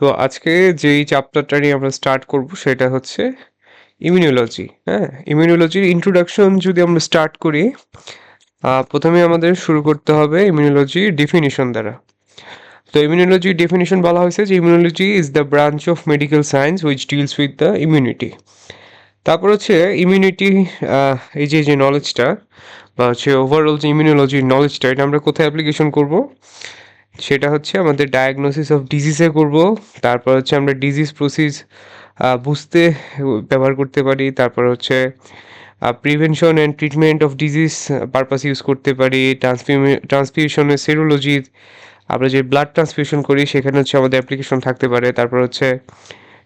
তো আজকে যেই চ্যাপ্টারটা নিয়ে আমরা স্টার্ট করব সেটা হচ্ছে ইমিউনোলজি। হ্যাঁ, ইমিউনোলজির ইন্ট্রোডাকশন যদি আমরা স্টার্ট করি, প্রথমে আমাদের শুরু করতে হবে ইমিউনোলজির ডেফিনিশন দ্বারা। তো ইমিউনোলজির ডেফিনিশন বলা হয়েছে যে immunology is the branch of medical science which deals with the immunity. তারপর হচ্ছে ইমিউনিটি, এই যে নলেজটা বা হচ্ছে ওভারঅল যে ইমিউনোলজির নলেজটা, এটা আমরা কোথায় অ্যাপ্লিকেশন করব? সেটা হচ্ছে আমাদের ডায়াগনোসিস অফ ডিজিজে করব। তারপর হচ্ছে আমরা ডিজিজ প্রসেস বুঝতে ব্যবহার করতে পারি। তারপর হচ্ছে prevention and treatment of disease purpose use করতে পারি। ট্রান্সফিউশনের সেরোলজি, আমরা যে ব্লাড ট্রান্সফিউশন করি সেখানে হচ্ছে আমাদের অ্যাপ্লিকেশন থাকতে পারে। তারপর হচ্ছে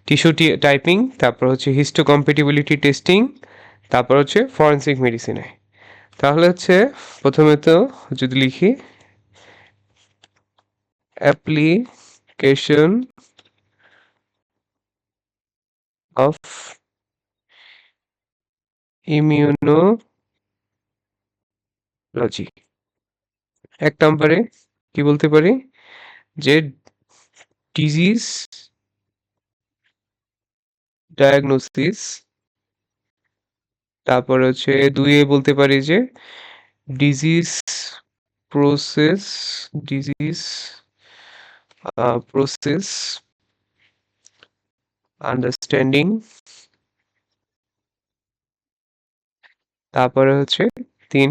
টিস্যু টাইপিং, তারপর হচ্ছে হিস্টোকম্প্যাটিবিলিটি টেস্টিং, তারপর হচ্ছে ফরেনসিক মেডিসিনে। তাহলে হচ্ছে প্রথমে তো যদি লিখি অ্যাপ্লিকেশন অফ ইমিউনোলজি, এক নম্বরে কি বলতে পারি যে ডিজিজ ডায়াগনোসিস। তারপর হচ্ছে দুইয়ে বলতে পারি যে disease process, disease process understanding. তারপরে হচ্ছে তিন,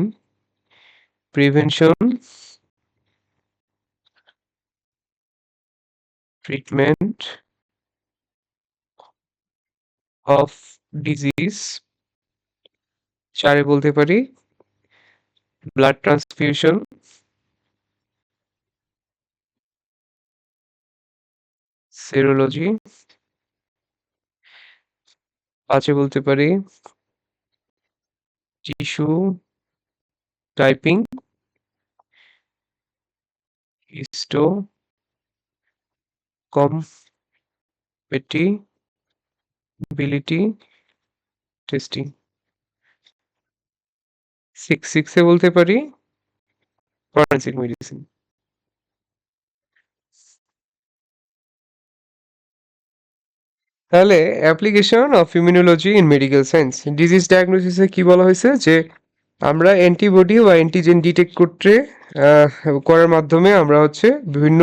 প্রিভেনশন, ট্রিটমেন্ট অফ ডিজিজ। চারে বলতে পারি ব্লাড ট্রান্সফিউশন, সেরোলজি। পাঁচে বলতে পারি tissue typing, histocompatibility testing. সিক্সে বলতে পারি ফরেনসিক মেডিসিন। তাহলে application of immunology in medical science, disease ডায়াগনোসিসে কি বলা হয়েছে যে আমরা অ্যান্টিবডি বা অ্যান্টিজেন ডিটেক্ট করতে করার মাধ্যমে আমরা হচ্ছে বিভিন্ন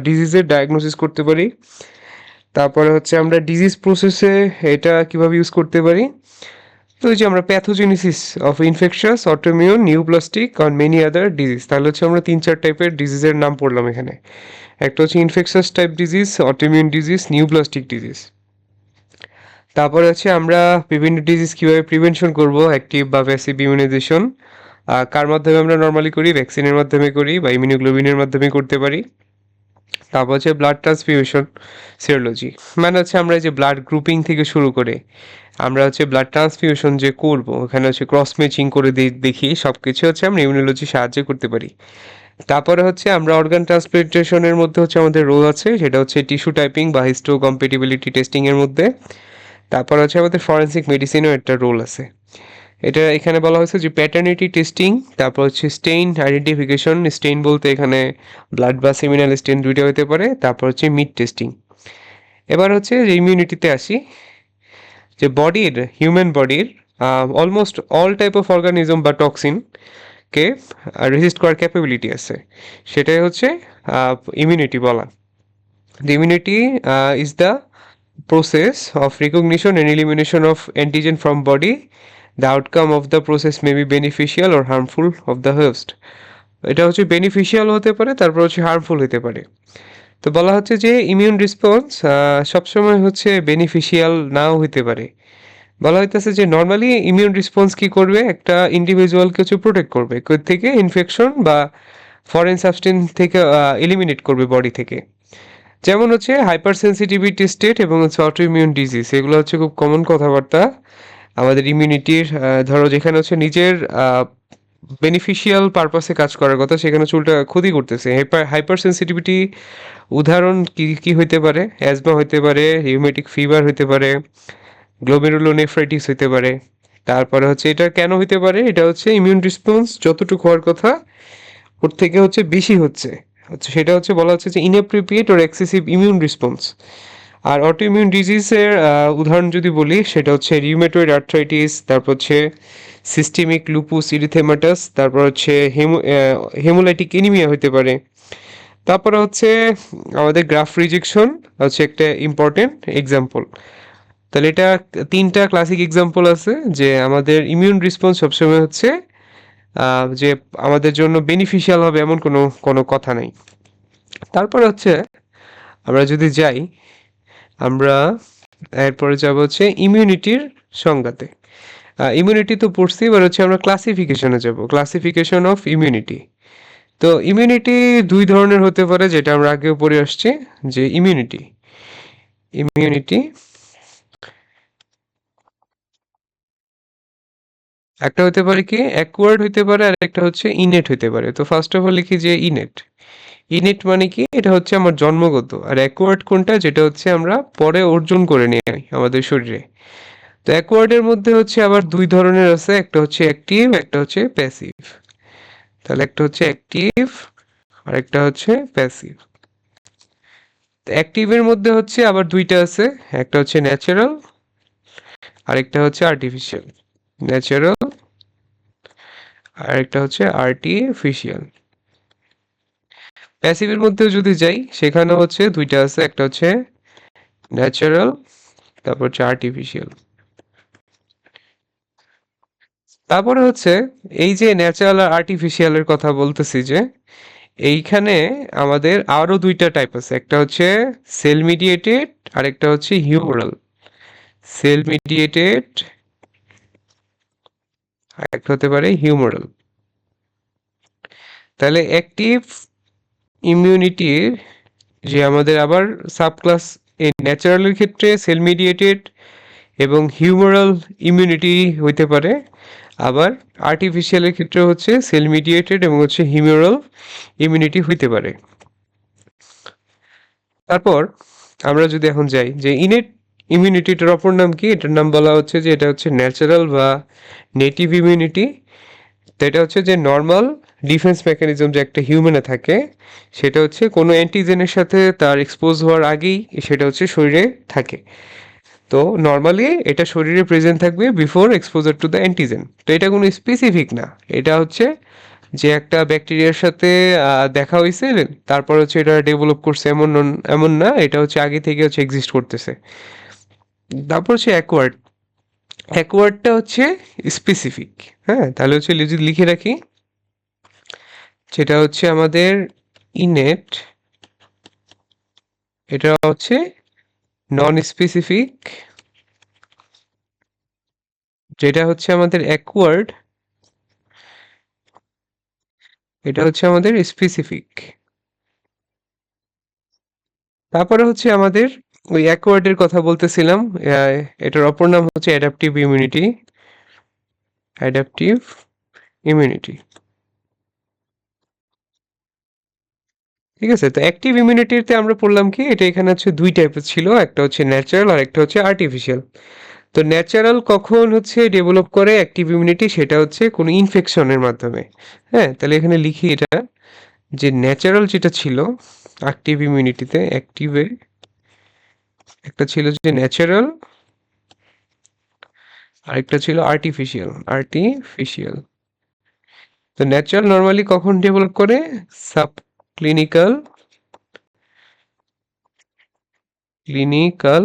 ডিজিজের ডায়াগনোসিস করতে পারি। তারপরে হচ্ছে আমরা ডিজিজ প্রসেসে এটা কিভাবে ইউজ করতে পারি। তো এই যে আমরা pathogenesis of infectious, autoimmune, নিউপ্লাস্টিক on many other disease, তাহলে হচ্ছে আমরা 3-4 টাইপের ডিজিজের নাম পড়লাম এখানে। একটা হচ্ছে infectious type disease, autoimmune disease, নিউপ্লাস্টিক disease. তারপরে হচ্ছে আমরা বিভিন্ন ডিজিজ কীভাবে প্রিভেনশন করব, অ্যাক্টিভ বা প্যাসিভ ইমিউনাইজেশন কার মাধ্যমে আমরা নর্মালি করি, ভ্যাকসিনের মাধ্যমে করি বা ইমিউনোগ্লোবিনের মাধ্যমে করতে পারি। তারপর হচ্ছে ব্লাড ট্রান্সফিউশন, সেরোলজি, মানে হচ্ছে আমরা যে ব্লাড গ্রুপিং থেকে শুরু করে আমরা হচ্ছে ব্লাড ট্রান্সফিউশন যে করব, ওখানে হচ্ছে ক্রস ম্যাচিং করে দেখি সব কিছু হচ্ছে আমরা ইমিউনোলজি সাহায্য করতে পারি। তারপরে হচ্ছে আমরা অর্গান ট্রান্সপ্লান্টেশনের মধ্যে হচ্ছে আমাদের রোল আছে, সেটা হচ্ছে টিস্যু টাইপিং বা হিস্টো কম্প্যাটিবিলিটি টেস্টিংয়ের মধ্যে। তারপর হচ্ছে আমাদের ফরেনসিক মেডিসিনেও একটা রোল আছে। এটা এখানে বলা হয়েছে যে প্যাটার্নিটি টেস্টিং, তারপর হচ্ছে স্টেইন আইডেন্টিফিকেশন, স্টেইন বলতে এখানে ব্লাড বা সেমিনাল স্টেইন দুইটা হতে পারে। তারপর হচ্ছে মিড টেস্টিং। এবার হচ্ছে যে ইমিউনিটিতে আসি, যে বডির, হিউম্যান বডির almost all type of organism বা টক্সিনকে রেজিস্ট করার ক্যাপাবিলিটি আছে, সেটাই হচ্ছে ইমিউনিটি বলা। The immunity is the process of recognition and elimination of antigen from body. The outcome of the process may be beneficial or harmful of the host. এটা হচ্ছে beneficial হতে পারে, তারপর হচ্ছে হার্মফুল হতে পারে। তো বলা হচ্ছে যে ইমিউন রেসপন্স সবসময় হচ্ছে বেনিফিশিয়াল নাও হতে পারে। বলা হইতেছে যে নর্মালি ইমিউন রেসপন্স কি করবে, একটা ইন্ডিভিজুয়ালকে হচ্ছে প্রোটেক্ট করবে থেকে ইনফেকশন বা ফরেন সাবস্টেন্স থেকে এলিমিনেট করবে বডি থেকে। যেমন হচ্ছে হাইপার সেন্সিটিভিটি স্টেট এবং হচ্ছে অটোইমিউন ডিজিজ, এগুলো হচ্ছে খুব কমন কথাবার্তা আমাদের ইমিউনিটির। ধরো যেখানে হচ্ছে নিজের বেনিফিশিয়াল পারপাসে কাজ করার কথা, সেখানে চুলটা ক্ষতি করতেছে। হাইপার সেন্সিটিভিটি উদাহরণ কি কি হইতে পারে, অ্যাজমা হইতে পারে, রিউমেটিক ফিভার হইতে পারে, গ্লোমেরুলোনেফ্রাইটিস হইতে পারে। তারপরে হচ্ছে এটা কেন হইতে পারে, এটা হচ্ছে ইমিউন রেসপন্স যতটুকু হওয়ার কথা ওর থেকে হচ্ছে বেশি হচ্ছে, আচ্ছা, সেটা হচ্ছে বলা হচ্ছে যে inappropriate or excessive immune response. আর অটোইমিউন ডিজিজের উদাহরণ যদি বলি সেটা হচ্ছে রিউমেটয়েড আর্থ্রাইটিস, তারপর হচ্ছে সিস্টেমিক লুপুস ইরিথেমাটাস, তারপর হচ্ছে হেমোলাইটিক এনিমিয়া হতে পারে। তারপরে হচ্ছে আমাদের গ্রাফ রিজেকশন হচ্ছে একটা ইম্পর্টেন্ট এক্সাম্পল। তাহলে এটা তিনটা ক্লাসিক এক্সাম্পল আছে যে আমাদের ইমিউন রেসপন্স সবসময় হচ্ছে যে আমাদের জন্য বেনিফিশিয়াল হবে এমন কোনো কোনো কথা নেই। তারপর হচ্ছে আমরা যদি যাই, আমরা এরপরে যাব হচ্ছে ইমিউনিটির সংজ্ঞাতে। ইমিউনিটি তো পড়ছি, এবার হচ্ছে আমরা ক্লাসিফিকেশনে যাব, ক্লাসিফিকেশন অফ ইমিউনিটি। তো ইমিউনিটি দুই ধরনের হতে পারে, যেটা আমরা আগেও পড়ে আসছি যে ইমিউনিটি ইমিউনিটি একটা হতে পারে কি অ্যাকোয়ার্ড হইতে পারে, আর একটা হচ্ছে ইনেট হইতে পারে। তো ফার্স্ট অফ অল লিখি যে ইনেট। ইনেট মানে কি, এটা হচ্ছে আমার জন্মগত। আর অ্যাকোয়ার্ড কোনটা, যেটা হচ্ছে আমরা পরে অর্জন করে নিই আমাদের শরীরে। তো অ্যাকোয়ার্ডের মধ্যে হচ্ছে আবার দুই ধরনের আছে, একটা হচ্ছে অ্যাক্টিভ, একটা হচ্ছে প্যাসিভ। তাহলে একটা হচ্ছে অ্যাক্টিভ আর একটা হচ্ছে প্যাসিভ। অ্যাক্টিভের মধ্যে হচ্ছে আবার দুইটা আছে, একটা হচ্ছে ন্যাচারাল আর একটা হচ্ছে আর্টিফিশিয়াল। ন্যাচারাল আর একটা হচ্ছে আর্টিফিশিয়াল। প্যাসিভের মধ্যেও যদি যাই, সেখানে হচ্ছে দুইটা আছে, একটা হচ্ছে ন্যাচারাল, তারপর হচ্ছে আর্টিফিশিয়াল। তারপরে হচ্ছে এই যে ন্যাচারাল আর আর্টিফিশিয়ালের কথা বলতেছি, যে এইখানে আমাদের আরো দুইটা টাইপ আছে, একটা হচ্ছে সেল মিডিয়েটেড আর একটা হচ্ছে হিউমারাল। সেল মিডিয়েটেড আর একটা হতে পারে হিউমারাল। তাহলে অ্যাক্টিভ ইমিউনিটির যে আমাদের আবার সাবক্লাস, এই ন্যাচারালের ক্ষেত্রে সেল মিডিয়েটেড এবং হিউমারাল ইমিউনিটি হইতে পারে, আবার আর্টিফিশিয়ালের ক্ষেত্রে হচ্ছে সেল মিডিয়েটেড এবং হচ্ছে হিউমারাল ইমিউনিটি হইতে পারে। তারপর আমরা যদি এখন যাই যে ইনেট ইমিউনিটিটার অপর নাম কি, এটার নাম বলা হচ্ছে যে এটা হচ্ছে ন্যাচারাল বা নেটিভ ইমিউনিটি। তো এটা হচ্ছে যে নর্মাল ডিফেন্স মেকানিজম যে একটা হিউম্যানে থাকে, সেটা হচ্ছে কোনো অ্যান্টিজেনের সাথে তার এক্সপোজ হওয়ার আগেই সেটা হচ্ছে শরীরে থাকে। তো নর্মালি এটা শরীরে প্রেজেন্ট থাকবে before exposure to the antigen. তো এটা কোনো স্পেসিফিক না, এটা হচ্ছে যে একটা ব্যাকটেরিয়ার সাথে দেখা হয়েছে, তারপর হচ্ছে এটা ডেভেলপ করছে এমন না, এটা হচ্ছে আগে থেকে হচ্ছে এক্সিস্ট করতেছে। তারপর হচ্ছে অ্যাকোয়ার্ড। অ্যাকোয়ার্ডটা হচ্ছে স্পেসিফিক। হ্যাঁ, তাহলে হচ্ছে যদি লিখে রাখি, যেটা হচ্ছে আমাদের ইনেট, এটা হচ্ছে নন স্পেসিফিক। যেটা হচ্ছে আমাদের অ্যাকোয়ার্ড, এটা হচ্ছে আমাদের স্পেসিফিক। তারপরে হচ্ছে আমাদের ওই অ্যাকোয়ার্ডের কথা বলতেছিলাম, এটার অপর নাম হচ্ছে অ্যাডাপটিভ ইমিউনিটি। অ্যাডাপটিভ ইমিউনিটি, ঠিক আছে। তো অ্যাক্টিভ ইমিউনিটিতে আমরা পড়লাম কি, এটা এখানে হচ্ছে দুই টাইপের ছিল, একটা হচ্ছে ন্যাচারাল আর একটা হচ্ছে আর্টিফিশিয়াল। তো ন্যাচারাল কখন হচ্ছে ডেভেলপ করে অ্যাক্টিভ ইমিউনিটি, সেটা হচ্ছে কোনো ইনফেকশনের মাধ্যমে। হ্যাঁ, তাহলে এখানে লিখি এটা, যে ন্যাচারাল যেটা ছিল অ্যাক্টিভ ইমিউনিটিতে, অ্যাক্টিভে একটা ছিল যে ন্যাচারাল, আরেকটা ছিল আর্টিফিশিয়াল। আর্টিফিশিয়াল। তো ন্যাচারাল নর্মালি কখন ডেভেলপ করে, সাব ক্লিনিক্যাল ক্লিনিক্যাল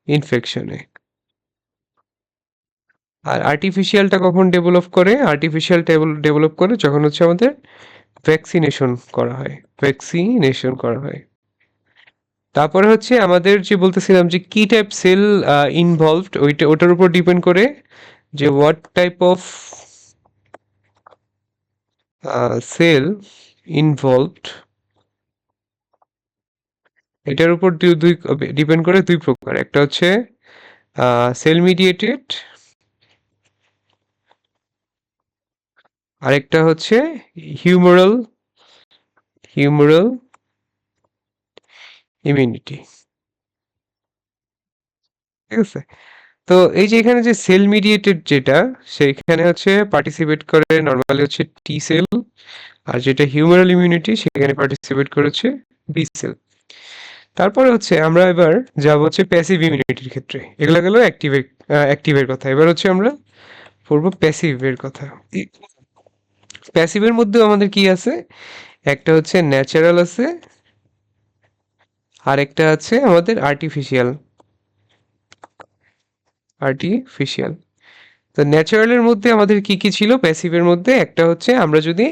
ইনফেকশনে। আর আর্টিফিশিয়ালটা কখন ডেভেলপ করে, আর্টিফিশিয়াল ডেভেলপ করে যখন হচ্ছে আমাদের ভ্যাকসিনেশন করা হয়, ভ্যাকসিনেশন করা হয়। তারপরে হচ্ছে আমাদের যে বলতেছিলাম যে কি টাইপ সেল ইনভলভড, ওটার উপর ডিপেন্ড করে যে what type of cell involved, এটার উপর দুই ডিপেন্ড করে দুই প্রকার, একটা হচ্ছে সেল মিডিয়েটেড, আরেকটা হচ্ছে হিউমারাল হিউমারাল ইমিউনিটি, ঠিক আছে। তো এই যে এখানে যে সেল মিডিয়েটেড যেটা, সেইখানে হচ্ছে পার্টিসিপেট করে নর্মালি হচ্ছে টি সেল, আর যেটা হিউমারাল ইমিউনিটি সেখানে পার্টিসিপেট করেছে বি সেল। তারপরে হচ্ছে আমরা এবার যাব হচ্ছে প্যাসিভ ইমিউনিটির ক্ষেত্রে। এগুলো গেল অ্যাক্টিভের কথা। এবার হচ্ছে আমরা পড়বো প্যাসিভের কথা। প্যাসিভের মধ্যে আমাদের কি আছে? একটা হচ্ছে ন্যাচারাল আছে, আর একটা আছে আমাদের আর্টিফিশিয়াল। আর্টিফিশিয়াল। তো ন্যাচারালের মধ্যে আমাদের কি কি ছিল প্যাসিভের মধ্যে? একটা হচ্ছে আমরা যদি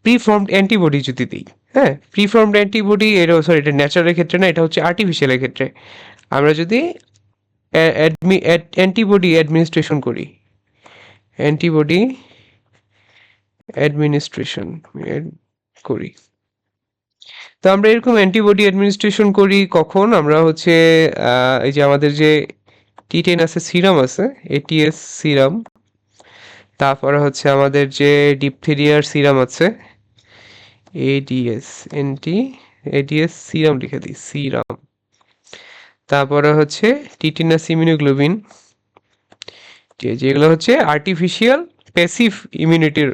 প্রিফর্মড অ্যান্টিবডি যদি দিই, হ্যাঁ, প্রিফর্মড অ্যান্টিবডি, এটা সরি এটা ন্যাচারালের ক্ষেত্রে না, এটা হচ্ছে আর্টিফিশিয়ালের ক্ষেত্রে। আমরা যদি অ্যান্টিবডি অ্যাডমিনিস্ট্রেশন করি, অ্যান্টিবডি অ্যাডমিনিস্ট্রেশন করি, তো আমরা এরকম অ্যান্টিবডি অ্যাডমিনিস্ট্রেশন করি কখন? আমরা হচ্ছে এই যে আমাদের যে টি10 আছে, সিরাম আছে, এটিএস সিরাম, তারপরে হচ্ছে আমাদের যে ডিপথেরিয়ার সিরাম আছে, এডিএস, এনটি এডিএস সিরাম লিখে দিই, সিরাম। তারপরে হচ্ছে টিটিনাস ইমিউনোগ্লোবিন, যেগুলো হচ্ছে আর্টিফিশিয়াল প্যাসিভ ইমিউনিটির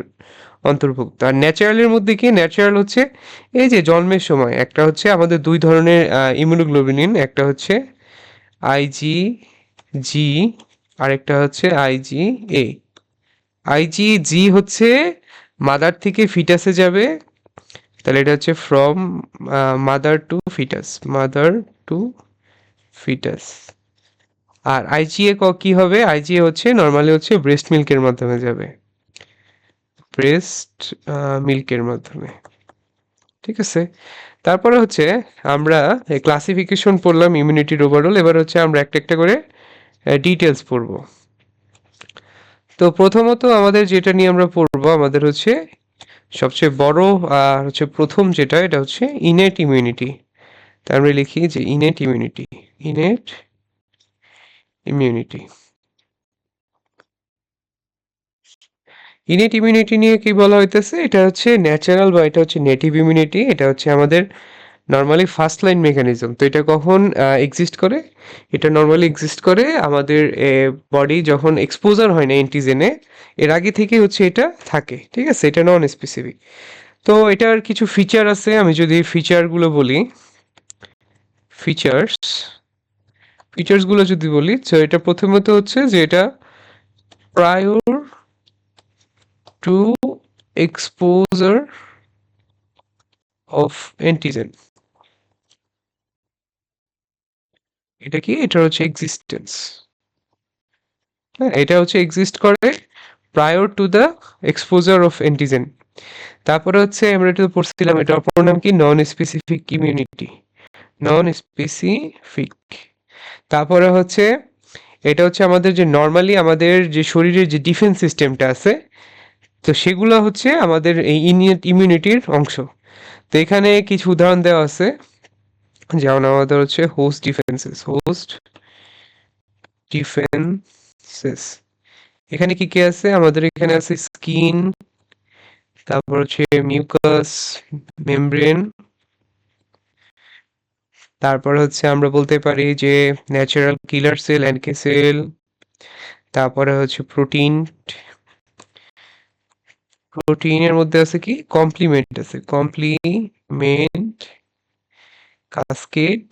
অন্তর্ভুক্ত। আর ন্যাচারালের মধ্যে কি? ন্যাচারাল হচ্ছে এই যে জন্মের সময় একটা হচ্ছে আমাদের দুই ধরনের ইমিউনোগ্লোবিনিন, একটা হচ্ছে আইজি জি, আর একটা হচ্ছে আইজি এ। আইজি জি হচ্ছে মাদার থেকে ফিটাসে যাবে, তাহলে এটা হচ্ছে from mother to foetus, mother to foetus. R IGA কি হবে? আইজিএ হচ্ছে নর্মালি হচ্ছে ব্রেস্ট মিল্কের মাধ্যমে যাবে, ব্রেস্ট মিল্কের মাধ্যমে, ঠিক আছে। তারপরে হচ্ছে আমরা ক্লাসিফিকেশন পড়লাম ইমিউনিটির ওভারঅল। এবার হচ্ছে আমরা একটা একটা করে ডিটেলস পড়বো। তো প্রথমত আমাদের যেটা নিয়ে আমরা পড়বো, আমাদের হচ্ছে সবচেয়ে বড় হচ্ছে প্রথম যেটা, এটা হচ্ছে ইনেট ইমিউনিটি। তাই আমরা লিখি যে innate immunity, innate immunity. Innate immunity নিয়ে কি বলা হইতেছে? এটা হচ্ছে ন্যাচারাল বা এটা হচ্ছে নেটিভ ইমিউনিটি। এটা হচ্ছে আমাদের নর্মালি ফার্স্ট লাইন মেকানিজম। তো এটা কখন এক্সিস্ট করে? এটা নর্মালি এক্সিস্ট করে আমাদের বডি যখন এক্সপোজার হয় না অ্যান্টিজেনে, এর আগে থেকে হচ্ছে এটা থাকে, ঠিক আছে। এটা নন স্পেসিফিক। তো এটার কিছু ফিচার আছে, আমি যদি ফিচারগুলো বলি, ফিচার্স ফিচার্সগুলো যদি বলি, তো এটা প্রথমত হচ্ছে যে এটা prior to exposure of antigen. এটা কি? এটা হচ্ছে এক্সিস্টেন্স। হ্যাঁ, এটা হচ্ছে এক্সিস্ট করে prior to the exposure of antigen. তারপরে হচ্ছে আমরা এটা পড়ছিলাম, এটা অপর নাম কি? Non specific immunity, non specific. তারপরে হচ্ছে এটা হচ্ছে আমাদের যে নর্মালি আমাদের যে শরীরের যে ডিফেন্স সিস্টেমটা আছে, তো সেগুলো হচ্ছে আমাদের এই ইনিয়েট ইমিউনিটির অংশ। তো এখানে কিছু উদাহরণ দেওয়া আছে, যেমন আমাদের হচ্ছে হোস্ট ডিফেন্সেস, হোস্ট ডিফেন্সেস। এখানে কি কি আছে? আমাদের এখানে আছে স্কিন, তারপর হচ্ছে মিউকাস মেমব্রেন, তারপর হচ্ছে আমরা বলতে পারি যে natural killer sell, NK sell, তারপরে হচ্ছে প্রোটিন। প্রোটিনের মধ্যে আছে কি? কমপ্লিমেন্ট আছে, কমপ্লিমেন্ট, কাসকেড,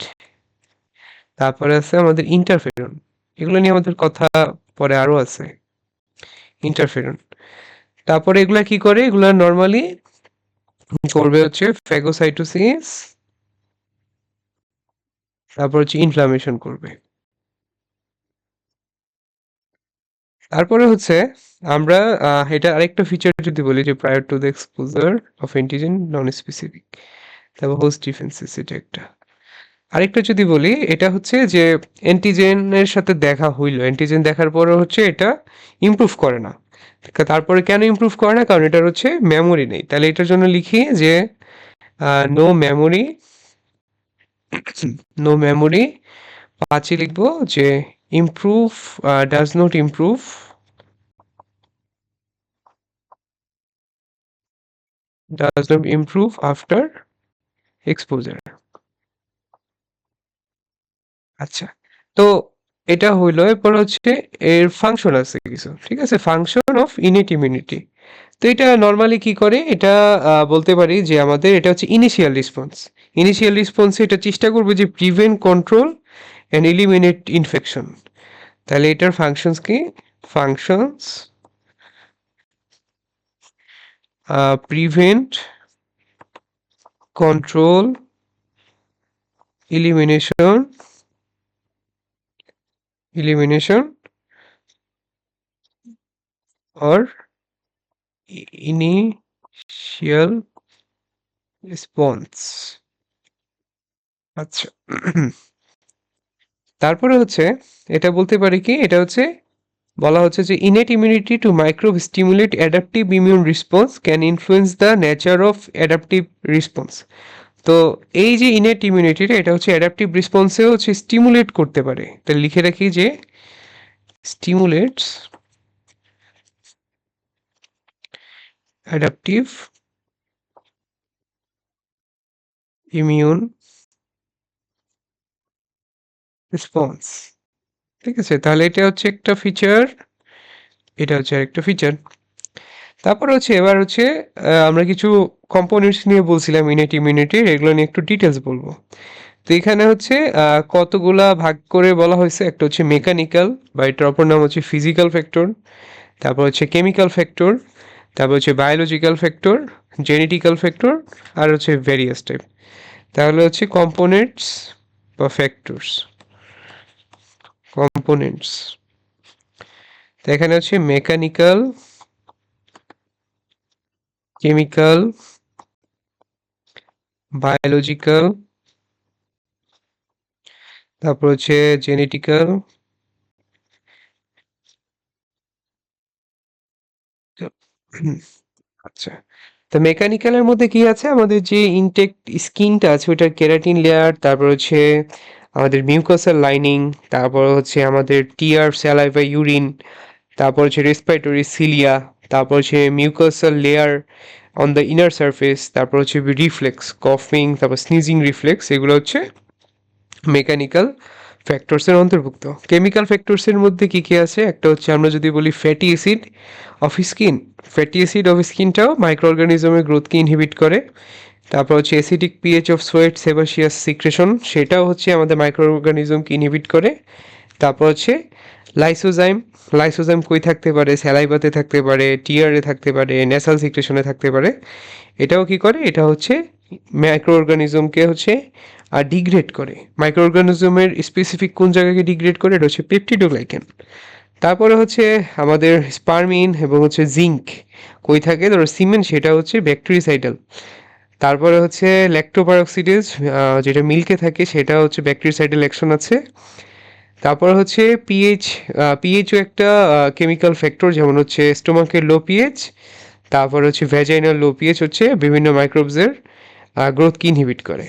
তারপরে আছে আমাদের ইন্টারফেরন। এগুলো নিয়ে আমাদের কথা পরে আরো আছে, ইন্টারফেরন। তারপরে এগুলা কি করে? এগুলা নর্মালি করবে হচ্ছে ফ্যাগোসাইটোসিস, তারপর হচ্ছে ইনফ্লামেশন করবে। তারপরে হচ্ছে আমরা এটা আরেকটা ফিচার যদি বলি যে prior to the exposure of antigen non specific, তারপর হোস্ট ডিফেন্সেস, এটা একটা। আরেকটা যদি বলি, এটা হচ্ছে যে অ্যান্টিজেনের সাথে দেখা হইলো, অ্যান্টিজেন দেখার পরে হচ্ছে এটা ইমপ্রুভ করে না। তারপরে কেন ইমপ্রুভ করে না? কারণ এটার হচ্ছে মেমোরি নেই। তাহলে এটার জন্য লিখি যে নো মেমোরি, নো মেমোরি। পাঁচে লিখবো যে improve, does not improve, does not improve after exposure. আচ্ছা, তো এটা হইলো। এরপর হচ্ছে এর ফাংশন আছে কিছু, ঠিক আছে। ফাংশন অফ ইনেট ইমিউনিটি, তো এটা নর্মালি কি করে, এটা বলতে পারি যে আমাদের এটা হচ্ছে ইনিশিয়াল রেসপন্স। ইনিশিয়াল রেসপন্সে এটা চেষ্টা করবে যে prevent, control and eliminate infection. তাহলে এটার ফাংশনস কি? Functions prevent, control, elimination or initial response। আচ্ছা, তারপরে হচ্ছে এটা বলতে পারি কি, এটা হচ্ছে বলা হচ্ছে যে innate immunity to microbe stimulate adaptive immune response can influence the nature of adaptive response। তো এই যে innate immunity এটা হচ্ছে adaptive response এও হচ্ছে স্টিমুলেট করতে পারে। তাহলে লিখে রাখি যে stimulates adaptive immune response। ঠিক আছে, তাহলে এটা হচ্ছে একটা ফিচার, এটা হচ্ছে আরেকটা ফিচার। তারপর হচ্ছে এবার হচ্ছে আমরা কিছু কম্পোনেন্টস নিয়ে বলছিলাম ইনেট ইমিউনিটির, এগুলো নিয়ে একটু ডিটেলস বলবো। তো এখানে হচ্ছে কতগুলা ভাগ করে বলা হয়েছে, একটা হচ্ছে মেকানিক্যাল বা এটার অপর নাম হচ্ছে ফিজিক্যাল ফ্যাক্টর, তারপর হচ্ছে কেমিক্যাল ফ্যাক্টর, তারপর হচ্ছে বায়োলজিক্যাল ফ্যাক্টর, জেনেটিক্যাল ফ্যাক্টর, আর হচ্ছে ভ্যারিয়াস টাইপ। তাহলে হচ্ছে কম্পোনেন্টস বা ফ্যাক্টরস, কম্পোনেন্টস। তো এখানে হচ্ছে মেকানিক্যাল, কেমিক্যাল, বায়োলজিক্যাল, তারপর হচ্ছে জেনেটিক্যাল। আচ্ছা, তো মেকানিক্যালের মধ্যে কি আছে, আমাদের যে ইনটেক স্কিনটা আছে ওটার কেরাটিন লেয়ার, তারপর হচ্ছে আমাদের মিউকাসাল লাইনিং, তারপর হচ্ছে আমাদের টিয়ার, স্যালাইভা, ইউরিন, তারপর হচ্ছে রেসপিরেটরি সিলিয়া, তারপর হচ্ছে mucosal layer on the inner surface, তারপর হচ্ছে রিফ্লেক্স, কফিং, তারপর স্নিজিং রিফ্লেক্স, এগুলো হচ্ছে মেকানিক্যাল ফ্যাক্টরসের অন্তর্ভুক্ত। কেমিক্যাল ফ্যাক্টরসের মধ্যে কি কি আছে, একটা হচ্ছে আমরা যদি বলি fatty acid of skin, fatty acid of স্কিনটাও মাইক্রো অর্গানিজমের গ্রোথকে ইনহিবিট করে। তারপর হচ্ছে acidic pH of sweat sebaceous secretion, সেটাও হচ্ছে আমাদের মাইক্রো অর্গানিজমকে ইনহিবিট করে। তারপর হচ্ছে লাইসোজাইম, লাইসোজাইম কই থাকতে পারে, স্যালাইভাতে থাকতে পারে, টিয়ারে থাকতে পারে, ন্যাসাল সিক্রেশনে থাকতে পারে। এটাও কি করে, এটা হচ্ছে মাইক্রো অর্গানিজমকে হচ্ছে ডিগ্রেড করে। মাইক্রো অর্গানিজমের স্পেসিফিক কোন জায়গাকে ডিগ্রেড করে, এটা হচ্ছে পেপটিডোগ্লাইকেন। তারপরে হচ্ছে আমাদের স্পারমিন এবং হচ্ছে জিঙ্ক কই থাকে, ধরো সিমেন্ট, সেটা হচ্ছে ব্যাকটেরিসাইডাল। তারপরে হচ্ছে ল্যাক্টোপারঅক্সিডেজ, যেটা মিল্কে থাকে, সেটা হচ্ছে ব্যাকটেরিসাইডাল অ্যাকশন আছে। তারপর হচ্ছে পিএইচ, পিএইচও একটা কেমিক্যাল ফ্যাক্টর, যেমন হচ্ছে স্টোমাকের লো পিএইচ, তারপর হচ্ছে ভ্যাজাইনাল লো পিএইচ হচ্ছে বিভিন্ন মাইক্রোবসের গ্রোথকে ইনহিবিট করে।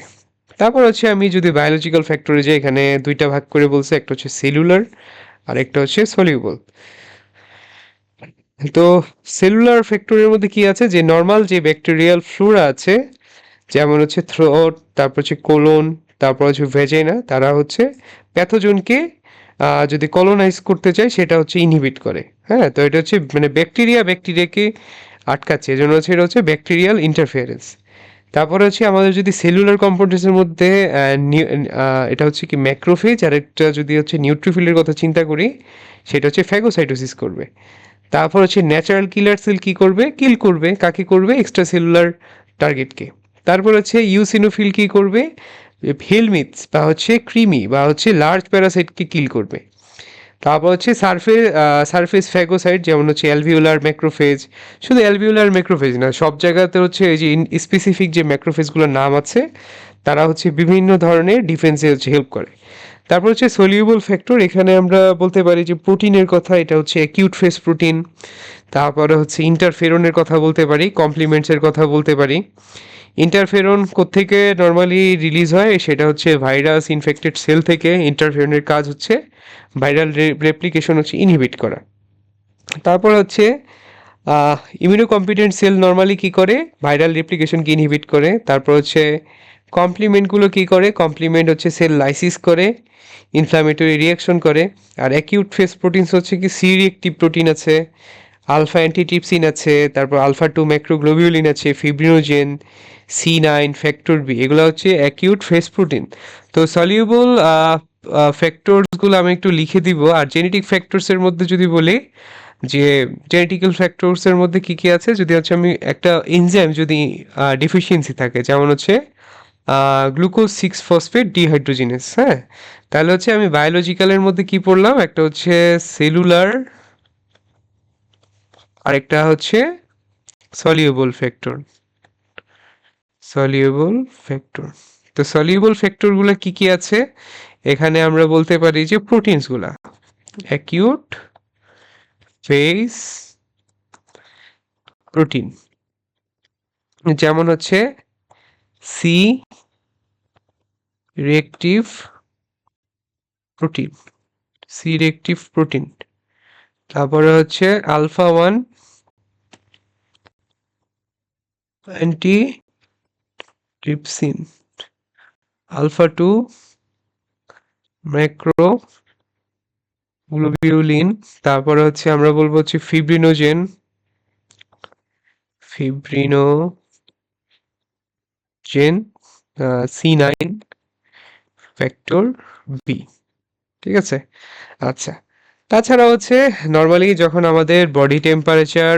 তারপর হচ্ছে আমি যদি বায়োলজিক্যাল ফ্যাক্টরে যাই, এখানে দুইটা ভাগ করে বলছে, একটা হচ্ছে সেলুলার আর একটা হচ্ছে সলিউবল। তো সেলুলার ফ্যাক্টরের মধ্যে কি আছে, যে নর্মাল যে ব্যাকটেরিয়াল ফ্লোরা আছে, যেমন হচ্ছে থ্রোট, তারপর হচ্ছে কোলন, তারপর হচ্ছে ভেজাইনা, তারা হচ্ছে প্যাথোজনকে যদি কলোনাইজ করতে চায় সেটা হচ্ছে ইনহিবিট করে। হ্যাঁ, তো এটা হচ্ছে মানে ব্যাকটেরিয়াকে আটকাচ্ছে, এজন্য হচ্ছে এটা হচ্ছে ব্যাকটেরিয়াল ইন্টারফিয়ারেন্স। তারপরে হচ্ছে আমাদের যদি সেলুলার কম্পোনেন্টসের মধ্যে এটা হচ্ছে কি ম্যাক্রোফেজ, আর একটা যদি হচ্ছে নিউট্রোফিলের কথা চিন্তা করি, সেটা হচ্ছে ফ্যাগোসাইটোসিস করবে। তারপর হচ্ছে ন্যাচারাল কিলার সেল কি করবে, কিল করবে, কাকে করবে, এক্সট্রা সেলুলার টার্গেটকে। তারপর হচ্ছে ইউসিনোফিল কি করবে, হেলমিথস বা হচ্ছে ক্রিমি বা হচ্ছে লার্জ প্যারাসাইটকে কিল করবে। তারপর হচ্ছে সারফেস ফ্যাগোসাইট, যেমন হচ্ছে অ্যালভিওলার ম্যাক্রোফেজ। শুধু অ্যালভিওলার ম্যাক্রোফেজ না, সব জায়গাতে হচ্ছে এই যে স্পেসিফিক যে ম্যাক্রোফেজগুলোর নাম আছে, তারা হচ্ছে বিভিন্ন ধরনের ডিফেন্সে হচ্ছে হেল্প করে। তারপর হচ্ছে সলিউবল ফ্যাক্টর, এখানে আমরা বলতে পারি যে প্রোটিনের কথা, এটা হচ্ছে অ্যাকিউট ফেস প্রোটিন। তারপরে হচ্ছে ইন্টারফেরনের কথা বলতে পারি, কমপ্লিমেন্টসের কথা বলতে পারি। ইন্টারফেরন কোত্থেকে নর্মালি রিলিজ হয়, সেটা হচ্ছে ভাইরাস ইনফেক্টেড সেল থেকে। ইন্টারফেরনের কাজ হচ্ছে ভাইরাল রেপ্লিকেশন হচ্ছে ইনহিবিট করা। তারপর হচ্ছে ইমিউনোকম্পিটেন্ট সেল নর্মালি কি করে, ভাইরাল রেপ্লিকেশনকে ইনহিবিট করে। তারপর হচ্ছে কমপ্লিমেন্টগুলো কি করে, কমপ্লিমেন্ট হচ্ছে সেল লাইসিস করে, ইনফ্ল্যামেটরি রিয়াকশন করে। আর অ্যাকিউট ফেস প্রোটিনস হচ্ছে কি সি রিয়েক্টিভ প্রোটিন আছে, আলফা অ্যান্টিট্রিপসিন আছে, তারপর আলফা 2 ম্যাক্রোগ্লোবিউলিন আছে, ফিব্রিনোজেন, C9, ফ্যাক্টর বি, এগুলো হচ্ছে অ্যাকিউট ফেস প্রোটিন। তো সলিউবল ফ্যাক্টরসগুলো আমি একটু লিখে দিব। আর জেনেটিক ফ্যাক্টরসের মধ্যে যদি বলি যে জেনেটিক্যাল ফ্যাক্টরসের মধ্যে কি কি আছে, যদি হচ্ছে আমি একটা এনজাইম যদি ডিফিসিয়েন্সি থাকে, যেমন হচ্ছে গ্লুকোজ 6 ফসফেট ডিহাইড্রোজিনেস, হ্যাঁ, তাহলে হচ্ছে আমি বায়োলজিক্যালের মধ্যে কি পড়লাম, একটা হচ্ছে সেলুলার, আরেকটা হচ্ছে সলিউবল ফ্যাক্টর। সলিউবল ফ্যাক্টর, তো সলিউবল ফ্যাক্টরগুলো কি কি আছে, এখানে আমরা বলতে পারি যে প্রোটিনসগুলা, অ্যাকিউট ফেস প্রোটিন, যেমন হচ্ছে C reactive protein, C reactive protein, তারপরে হচ্ছে alpha 1 antitrypsin, alpha 2 macroglobulin, তারপরে হচ্ছে আমরা বলবো হচ্ছে fibrinogen, fibrinogen C9 factor B, ঠিক আছে। আচ্ছা, তাছাড়া হচ্ছে নর্মালি যখন আমাদের বডি টেম্পারেচার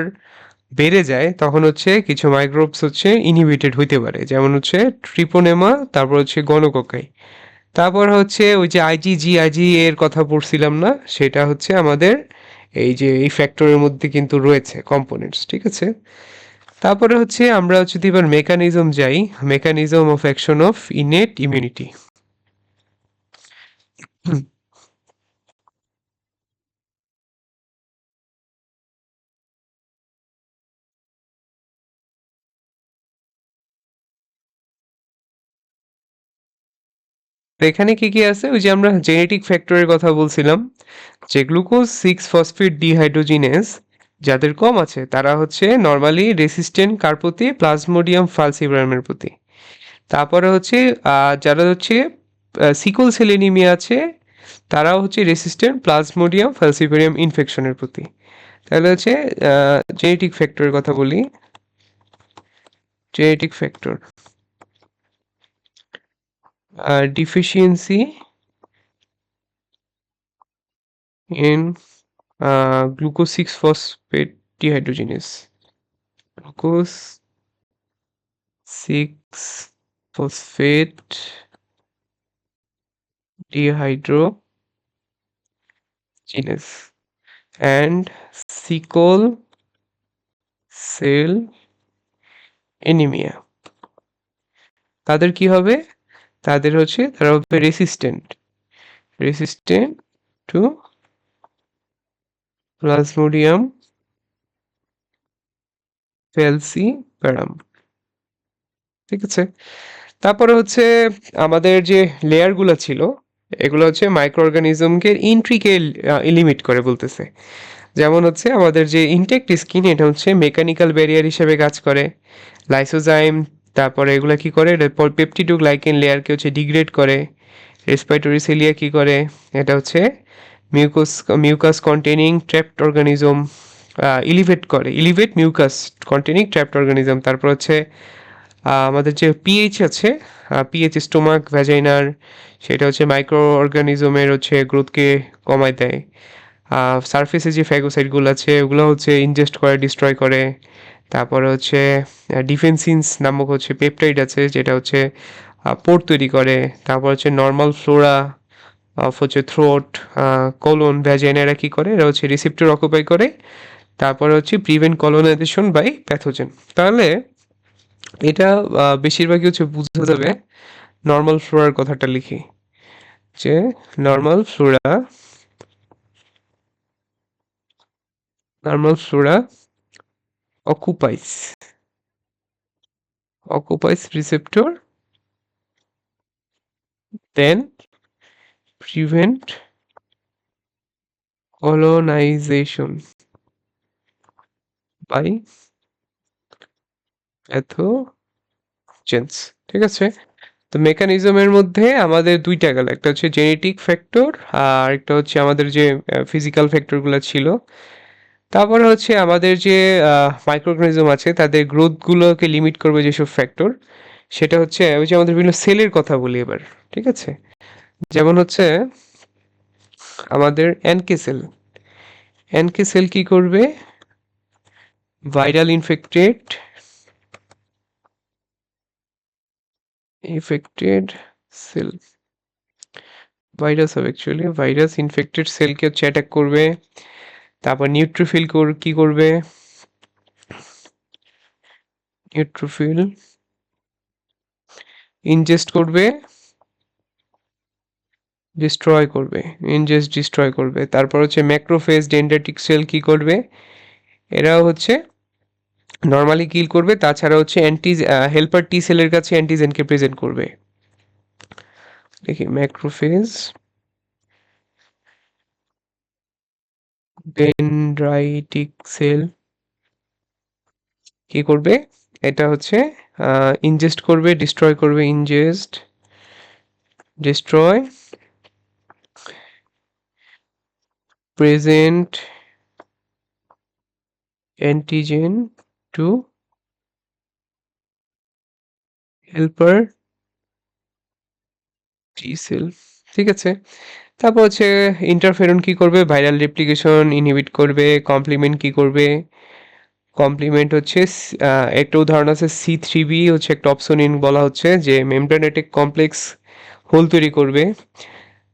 বেড়ে যায় তখন হচ্ছে কিছু মাইক্রোবস হচ্ছে ইনহিবিটেড হইতে পারে, যেমন হচ্ছে ট্রিপোনেমা, তারপর হচ্ছে গনোককাই, তারপর হচ্ছে ওই যে আইজিজি এর কথা পড়ছিলাম না, সেটা হচ্ছে আমাদের এই যে এই ফ্যাক্টরের মধ্যে কিন্তু রয়েছে কম্পোনেন্টস, ঠিক আছে। তারপরে হচ্ছে আমরা যদি এবার মেকানিজম যাই, mechanism of action of innate immunity. এখানে কি কি আছে, ওই যে আমরা জেনেটিক ফ্যাক্টরের কথা বলছিলাম, যে গ্লুকোজ 6 ফসফেট ডিহাইড্রোজিনেস যাদের কম আছে তারা হচ্ছে নর্মালি রেসিস্টেন্ট কার প্রতি, প্লাজমোডিয়াম ফালসিপারামের প্রতি। তারপরে হচ্ছে যারা হচ্ছে সিকল সেল এনিমিয়া আছে তারাও হচ্ছে রেসিস্ট্যান্ট প্লাজমোডিয়াম ফালসিপারিয়াম ইনফেকশনের প্রতি। তাহলে হচ্ছে জেনেটিক ফ্যাক্টরের কথা বলি, genetic factor deficiency in glucose 6 phosphate dehydrogenase, glucose 6 phosphate dehydrogenase and sickle cell anemia, তাদের কি হবে, তাদের হচ্ছে তারা হবে রেসিস্ট্যান্ট, রেসিস্ট্যান্ট টু প্লাজমোডিয়াম ফ্যালসিপারাম, ঠিক আছে। তারপরে হচ্ছে আমাদের যে লেয়ারগুলো ছিল এগুলো হচ্ছে মাইক্রো অর্গানিজমকে ইন্ট্রিকে লিমিট করে বলতেছে, যেমন হচ্ছে আমাদের যে ইনটেক্ট স্কিন, এটা হচ্ছে মেকানিক্যাল ব্যারিয়ার হিসেবে কাজ করে, লাইসোজাইম, তারপরে এগুলো কি করে, পেপটিডোগ্লাইকেন লেয়ারকে হচ্ছে ডিগ্রেড করে, রেসপিরেটরি সিলিয়া কি করে, এটা হচ্ছে mucus mucus containing trapped organism elevate করে, elevate mucus containing trapped organism. তারপর হচ্ছে আমাদের যে পিএইচ আছে, পিএইচ স্টোমাক ভ্যাজাইনার, সেটা হচ্ছে মাইক্রো অর্গানিজমের হচ্ছে গ্রোথকে কমায় দেয়। সারফেসে যে ফ্যাগোসাইটগুলো আছে ওগুলো হচ্ছে ইনজেস্ট করে, ডিস্ট্রয় করে। তারপরে হচ্ছে ডিফেন্সিনস নামক হচ্ছে পেপটাইড আছে যেটা হচ্ছে পোর তৈরি করে। তারপর হচ্ছে নর্মাল ফ্লোরা অফ হচ্ছে থ্রোট, কোলন, ভ্যাজাইনা, এরা কী করে, এরা হচ্ছে রিসেপ্টর অকুপাই করে। তারপরে হচ্ছে প্রিভেন্ট কলোনাইজেশন বাই প্যাথোজেন। তাহলে এটা বেশিরভাগই হচ্ছে বোঝা যাবে নর্মাল ফ্লোরার কথাটা লিখি, যে normal Flora, normal Flora occupies receptor, then prevent colonization by pathogens, ঠিক আছে। তো মেকানিজমের মধ্যে আমাদের দুইটা গেল, একটা হচ্ছে জেনেটিক ফ্যাক্টর আর একটা হচ্ছে আমাদের যে ফিজিক্যাল ফ্যাক্টরগুলো ছিল। তারপরে হচ্ছে আমাদের যে মাইক্রোঅর্গানিজম আছে তাদের গ্রোথগুলোকে লিমিট করবে যেসব ফ্যাক্টর, সেটা হচ্ছে ওই যে আমাদের বিভিন্ন সেলের কথা বলি এবার। ঠিক আছে, যেমন হচ্ছে আমাদের এনকে সেল। এনকে সেল কি করবে? ভাইরাল ইনফেক্টেড সেল, ভাইরাস হবে অ্যাকচুয়ালি, ভাইরাস ইনফেক্টেড সেলকে হচ্ছে অ্যাটাক করবে। তারপর নিউট্রোফিল কি করবে? নিউট্রোফিল ইনজেস্ট করবে, ডিস্ট্রয় করবে, ইনজেস্ট ডিস্ট্রয় করবে। তারপর হচ্ছে ম্যাক্রোফেজ ডেনড্রাইটিক সেল কি করবে? এরাও হচ্ছে নর্মালি কিল করবে, তাছাড়া হচ্ছে হেল্পার টি সেলের কাছে অ্যান্টিজেনকে প্রেজেন্ট করবে। দেখি ম্যাক্রোফেজ ডেনড্রাইটিক সেল কি করবে? এটা হচ্ছে ইনজেস্ট করবে, ডিস্ট্রয় করবে, ingest destroy present antigen to helper T cell. ঠিক আছে, তারপর হচ্ছে ইন্টারফেরন কি করবে? ভাইরাল রেপ্লিকেশন ইনহিবিট করবে। কমপ্লিমেন্ট কি করবে? কমপ্লিমেন্ট হচ্ছে একটা উদাহরণ আছে C3b, হচ্ছে একটা অপসোনিন বলা হচ্ছে যে মেমব্রেনেটিক কমপ্লেক্স হোল তৈরি করবে।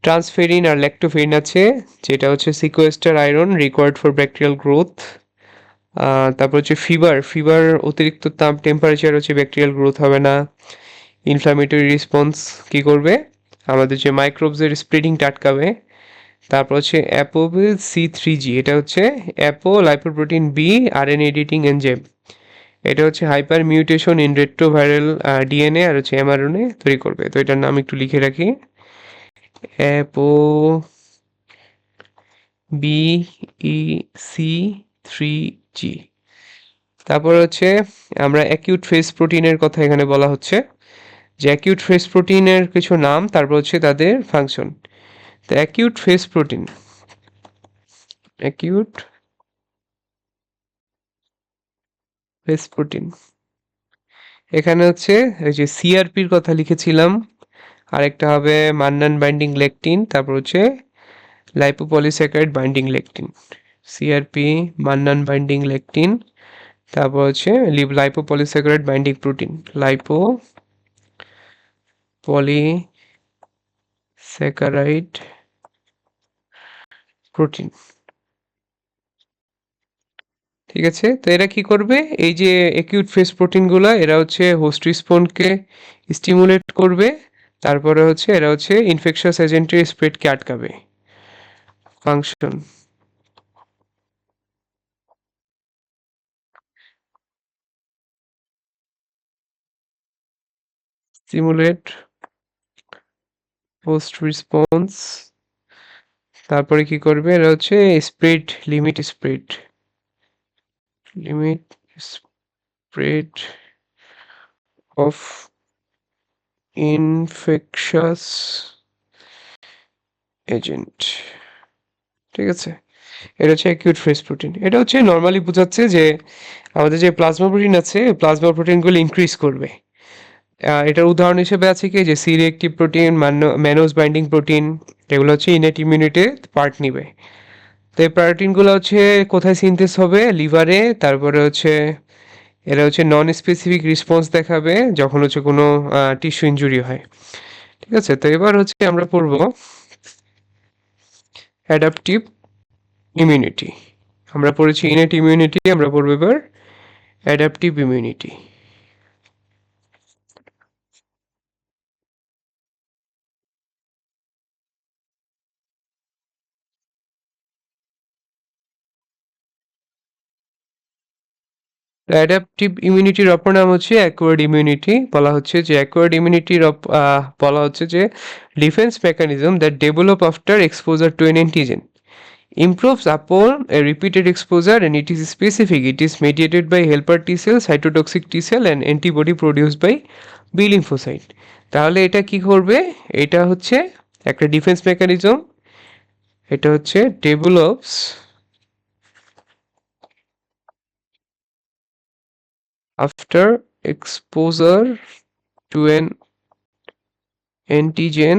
ট্রান্সফেরিন আর ল্যাক্টোফেরিন আছে, যেটা হচ্ছে sequester iron required for bacterial growth. তারপর হচ্ছে ফিভার অতিরিক্ত তাপ টেম্পারেচার হচ্ছে ব্যাকটেরিয়াল গ্রোথ হবে না। ইনফ্লামেটরি রেসপন্স কি করবে? আমাদের যে মাইক্রোবসের স্প্রেডিংটা আটকাবে। তারপর হচ্ছে অ্যাপোবিল C3G, এটা হচ্ছে apolipoprotein B RNA editing enzyme. এটা হচ্ছে hypermutation in retroviral DNA আর হচ্ছে এমআরএনএ তৈরি করবে। তো এটার নাম একটু লিখে রাখি, অ্যাপো BEC3G। তারপর হচ্ছে আমরা অ্যাকিউট ফেজ প্রোটিনের কথা এখানে বলা হচ্ছে, যে অ্যাকিউট ফেজ প্রোটিনের কিছু নাম, তারপর হচ্ছে তাদের ফাংশন। তো অ্যাকিউট ফেজ প্রোটিন এখানে হচ্ছে ওই যে সিআরপির কথা লিখেছিলাম, আরেকটা হবে মান্নান বাইন্ডিং লেকটিন, তারপর হচ্ছে lipopolysaccharide binding lectin. CRP, Mannan binding lectin, তারপর হচ্ছে lipopolysaccharide binding protein, lipopolysaccharide protein. ঠিক আছে, তো এরা কি করবে? এই যে অ্যাকিউট ফেজ প্রোটিনগুলো, এরা হচ্ছে হোস্ট রেসপন্সকে স্টিমুলেট করবে। তারপরে হচ্ছে এরা হচ্ছে ইনফেকশাস এজেন্টের স্প্রেডকে আটকাবে। Function, stimulate host response. তারপরে কি করবে? এরা হচ্ছে limit spread of infectious agent. ঠিক আছে, এটা হচ্ছে অ্যাকিউট ফেজ প্রোটিন। এটা হচ্ছে নর্মালি বোঝাচ্ছে যে আমাদের যে প্লাজমা প্রোটিন আছে, প্লাজমা প্রোটিনগুলো ইনক্রিজ করবে। এটার উদাহরণ হিসেবে আছে কি যে C reactive protein, mannose binding protein, এগুলো হচ্ছে ইনেট ইমিউনিটিতে পার্ট নিবে। তো এই প্রোটিনগুলো হচ্ছে কোথায় সিনথেস হবে? লিভারে। তারপরে হচ্ছে এরা হচ্ছে নন স্পেসিফিক রেসপন্স দেখাবে যখন হচ্ছে কোনো টিস্যু ইনজুরি হয়। ঠিক আছে, তো এবার হচ্ছে আমরা পড়ব অ্যাডাপটিভ ইমিউনিটি। আমরা পড়েছি ইনেট ইমিউনিটি, আমরা পড়ব এবার অ্যাডাপটিভ ইমিউনিটি। অ্যাডাপটিভ ইমিউনিটির অপর নাম হচ্ছে অ্যাকোয়ার্ড ইমিউনিটি। বলা হচ্ছে যে অ্যাকোয়ার্ড ইমিউনিটির বলা হচ্ছে যে defence mechanism that develop after exposure two N antigen, improves upon a repeated exposure, and it is specific. It is mediated by helper T cell, cytotoxic T cell, and antibody produced by B lymphocyte. তাহলে এটা কি করবে? এটা হচ্ছে একটা defence mechanism. এটা হচ্ছে develops after exposure to an antigen,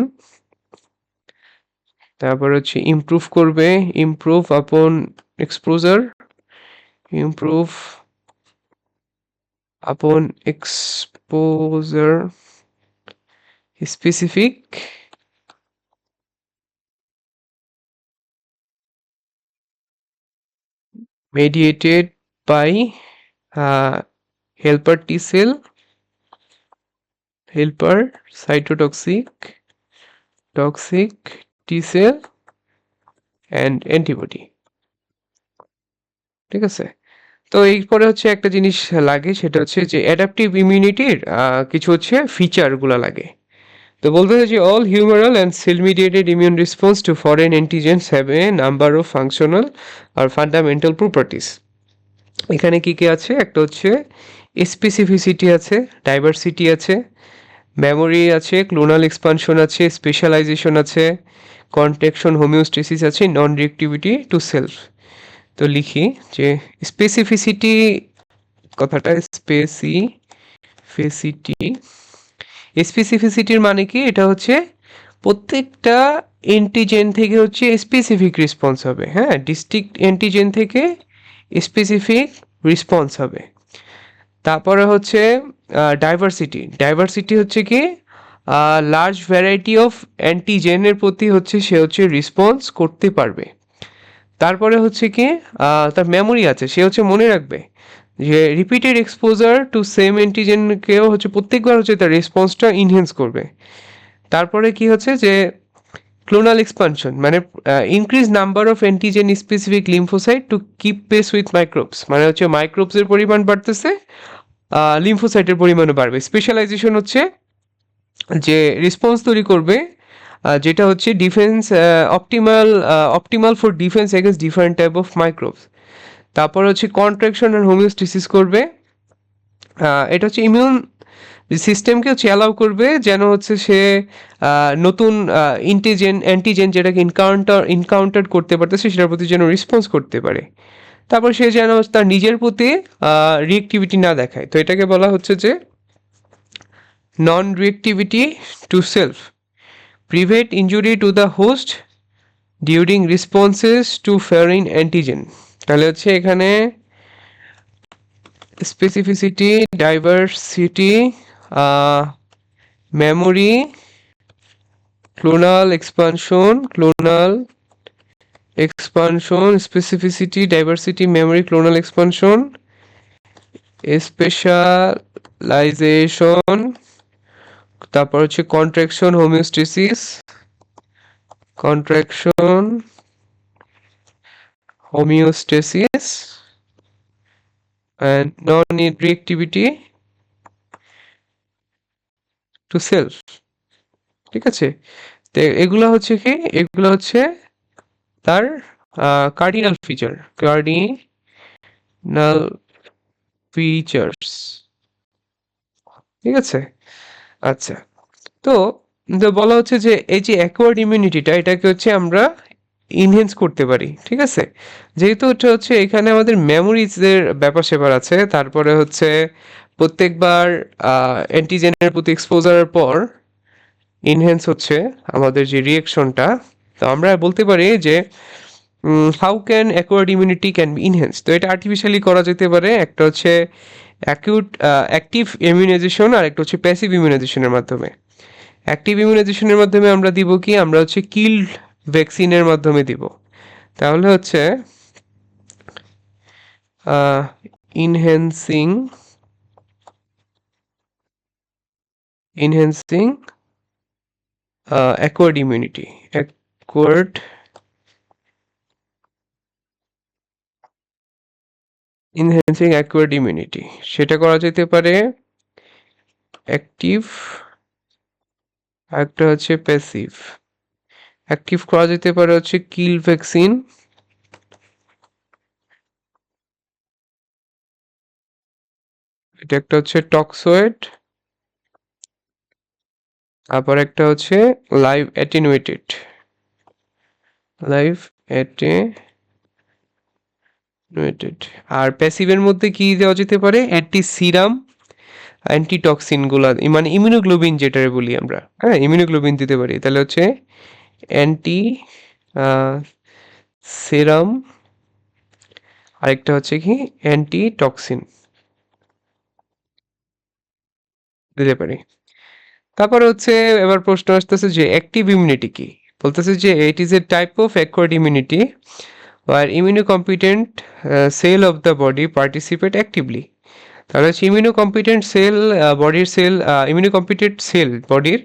তারপর হচ্ছে ইমপ্রুভ করবে, ইমপ্রুভ আপন এক্সপোজার, ইমপ্রুভ আপন exposure specific mediated by helper T cell, helper toxic T cell and antibody। ঠিক আছে, তো এরপরে হচ্ছে একটা জিনিস লাগে, সেটা হচ্ছে যে অ্যাডাপটিভ ইমিউনিটির কিছু হচ্ছে ফিচারগুলো লাগে। তো বলতে হয় যে all humoral and cell mediated immune response to foreign antigens have a number of functional আর ফান্ডামেন্টাল প্রপার্টিস। এখানে কি কি আছে, একটা হচ্ছে স্পেসিফিসিটি আছে, ডাইভার্সিটি আছে, মেমোরি আছে, ক্লোনাল এক্সপানশন আছে, স্পেশালাইজেশন আছে, কন্ট্রাকশন হোমিওস্টেসিস আছে, নন রিঅ্যাক্টিভিটি টু সেলফ। তো লিখি যে স্পেসিফিসিটি কথাটা, স্পেসিফিসিটির মানে কি, এটা হচ্ছে প্রত্যেকটা এন্টিজেন থেকে হচ্ছে স্পেসিফিক রেসপন্স হবে, হ্যাঁ, ডিস্ট্রিক্ট এন্টিজেন থেকে স্পেসিফিক রেসপন্স হবে। তারপরে হচ্ছে ডাইভার্সিটি, ডাইভার্সিটি হচ্ছে কি লার্জ ভ্যারাইটি অফ অ্যান্টিজেনের প্রতি হচ্ছে সে হচ্ছে রেসপন্স করতে পারবে। তারপরে হচ্ছে কি তার মেমোরি আছে, সে হচ্ছে মনে রাখবে যে রিপিটেড এক্সপোজার টু সেম অ্যান্টিজেনকেও হচ্ছে প্রত্যেকবার হচ্ছে তার রেসপন্সটা ইনহেন্স করবে। তারপরে কি হচ্ছে যে ক্লোনাল এক্সপানশন, মানে increase number of antigen specific lymphocyte to keep pace with microbes, মানে হচ্ছে মাইক্রোবসের পরিমাণ বাড়তেছে, লিম্ফোসাইটের পরিমাণও বাড়বে। স্পেশালাইজেশন হচ্ছে যে রেসপন্স তৈরি করবে যেটা হচ্ছে defence optimal for defence against different type of microbes. তারপর হচ্ছে কন্ট্রাকশন আর হোমিওস্টেসিস করবে, এটা হচ্ছে ইমিউন সিস্টেমকে হচ্ছে অ্যালাউ করবে যেন হচ্ছে সে নতুন অ্যান্টিজেন যেটাকে ইনকাউন্টার করতে পারতেছে সেটার প্রতি যেন রেসপন্স করতে পারে। তারপর সে যেন তার নিজের প্রতি রিঅ্যাক্টিভিটি না দেখায়, তো এটাকে বলা হচ্ছে যে non reactivity to self, prevent injury to the host during responses to foreign antigen. তাহলে হচ্ছে এখানে specificity, diversity, memory, clonal expansion, specificity, diversity, memory, clonal expansion, specialization, তারপর হচ্ছে contraction homeostasis and non reactivity to self. ঠিক আছে, তো এগুলো হচ্ছে কি, এগুলো হচ্ছে তার কার্ডিনাল ফিচার্স। ঠিক আছে, আচ্ছা, তো বলা হচ্ছে যে এই যে অ্যাকোয়ার্ড ইমিউনিটিটা, এটাকে হচ্ছে আমরা ইনহেন্স করতে পারি। ঠিক আছে, যেহেতু এটা হচ্ছে এখানে আমাদের মেমোরিজের ব্যাপার স্যাপার আছে, তারপরে হচ্ছে প্রত্যেকবার অ্যান্টিজেনের প্রতি এক্সপোজারের পর ইনহেন্স হচ্ছে আমাদের যে রিয়েকশনটা, তো আমরা বলতে পারি যে how can acquired immunity can be enhance. তো এটা আর্টিফিশিয়ালি করা যেতে পারে, একটা হচ্ছে অ্যাক্টিভ ইমিউনাইজেশন আর একটা হচ্ছে প্যাসিভ ইমিউনাইজেশনের মাধ্যমে। অ্যাক্টিভ ইমিউনাইজেশনের মাধ্যমে আমরা দিব কি, আমরা হচ্ছে কিল্ড ভ্যাকসিনের মাধ্যমে দিব। তাহলে হচ্ছে enhancing enhancing acquired immunity, acquired enhancing acquired immunity, সেটা করা যেতে পারে অ্যাক্টিভ, একটা হচ্ছে প্যাসিভ। অ্যাক্টিভ করা যেতে পারে হচ্ছে কিল ভ্যাকসিন, এটা একটা হচ্ছে টক্সয়েড, তারপর একটা হচ্ছে লাইভ অ্যাটেনুয়েটেড, লাইভ Noted. আর প্যাসিভের মধ্যে কি দেওয়া যেতে পারে? অ্যান্টি সিরাম, অ্যান্টিটক্সিন গুলা, মানে ইমিউনোগ্লোবিন যেটারে বলি আমরা, হ্যাঁ, ইমিউনোগ্লোবিন দিতে পারি। তাহলে হচ্ছে অ্যান্টি সেরাম, আরেকটা হচ্ছে কি অ্যান্টিটক্সিন দিতে পারি। তারপরে হচ্ছে এবার প্রশ্ন আসতেছে যে অ্যাক্টিভ ইমিউনিটি কি? বলতেছে যে it is a type of acquired immunity where immunocompetent cell of the body participate actively. তাহলে হচ্ছে ইমিউনোকম্পিটেন্ট সেল, বডির সেল, ইমিউনোকম্পিটেন্ট সেল বডির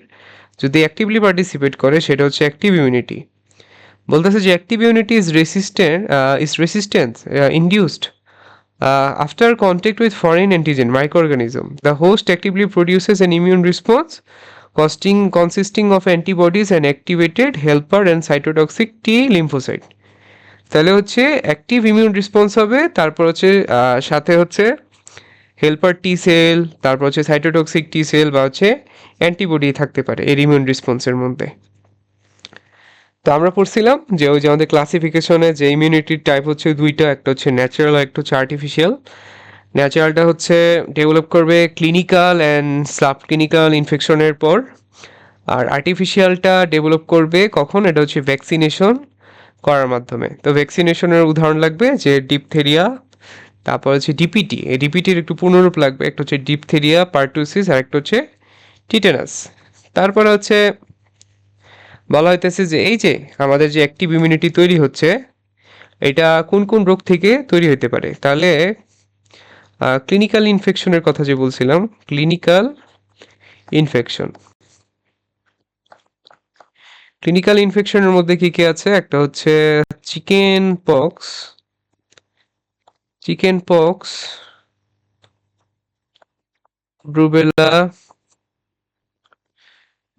যদি অ্যাক্টিভলি পার্টিসিপেট করে সেটা হচ্ছে অ্যাক্টিভ ইমিউনিটি। বলতেছে যে active immunity is resistance induced after contact with foreign antigen microorganism. The host actively produces an immune response consisting of antibodies and activated helper and cytotoxic T lymphocyte. তাহলে হচ্ছে active immune response হবে, তারপর হচ্ছে সাথে হচ্ছে helper T sell, তারপর হচ্ছে cytotoxic T sell বা হচ্ছে অ্যান্টিবডি থাকতে পারে এর ইমিউন রেসপন্সের মধ্যে। তো আমরা পড়ছিলাম যে ওই যে আমাদের ক্লাসিফিকেশনে যে ইমিউনিটির টাইপ হচ্ছে দুইটা, একটা হচ্ছে ন্যাচারাল আর একটা হচ্ছে আর্টিফিশিয়াল। ন্যাচারালটা হচ্ছে ডেভেলপ করবে ক্লিনিক্যাল অ্যান্ড সাব ক্লিনিক্যাল ইনফেকশনের পর, আর আর্টিফিশিয়ালটা ডেভেলপ করবে কখন? এটা হচ্ছে ভ্যাকসিনেশন করার মাধ্যমে। তো ভ্যাকসিনেশনের উদাহরণ লাগবে যে ডিপথেরিয়া, তারপর হচ্ছে ডিপিটি, এই ডিপিটির একটু পুনরূপ লাগবে, একটা হচ্ছে ডিপথেরিয়া পার্টুসিস আর একটা হচ্ছে টিটেনাস। তারপরে হচ্ছে বলা হইতেছে যে এই যে আমাদের যে অ্যাক্টিভ ইমিউনিটি তৈরি হচ্ছে এটা কোন কোন রোগ থেকে তৈরি হতে পারে। তাহলে ক্লিনিক্যাল ইনফেকশনের কথা যে বলছিলাম, ক্লিনিক্যাল ইনফেকশন, ক্লিনিক্যাল ইনফেকশনের মধ্যে কি কি আছে? একটা হচ্ছে chicken pox, chicken pox, rubella,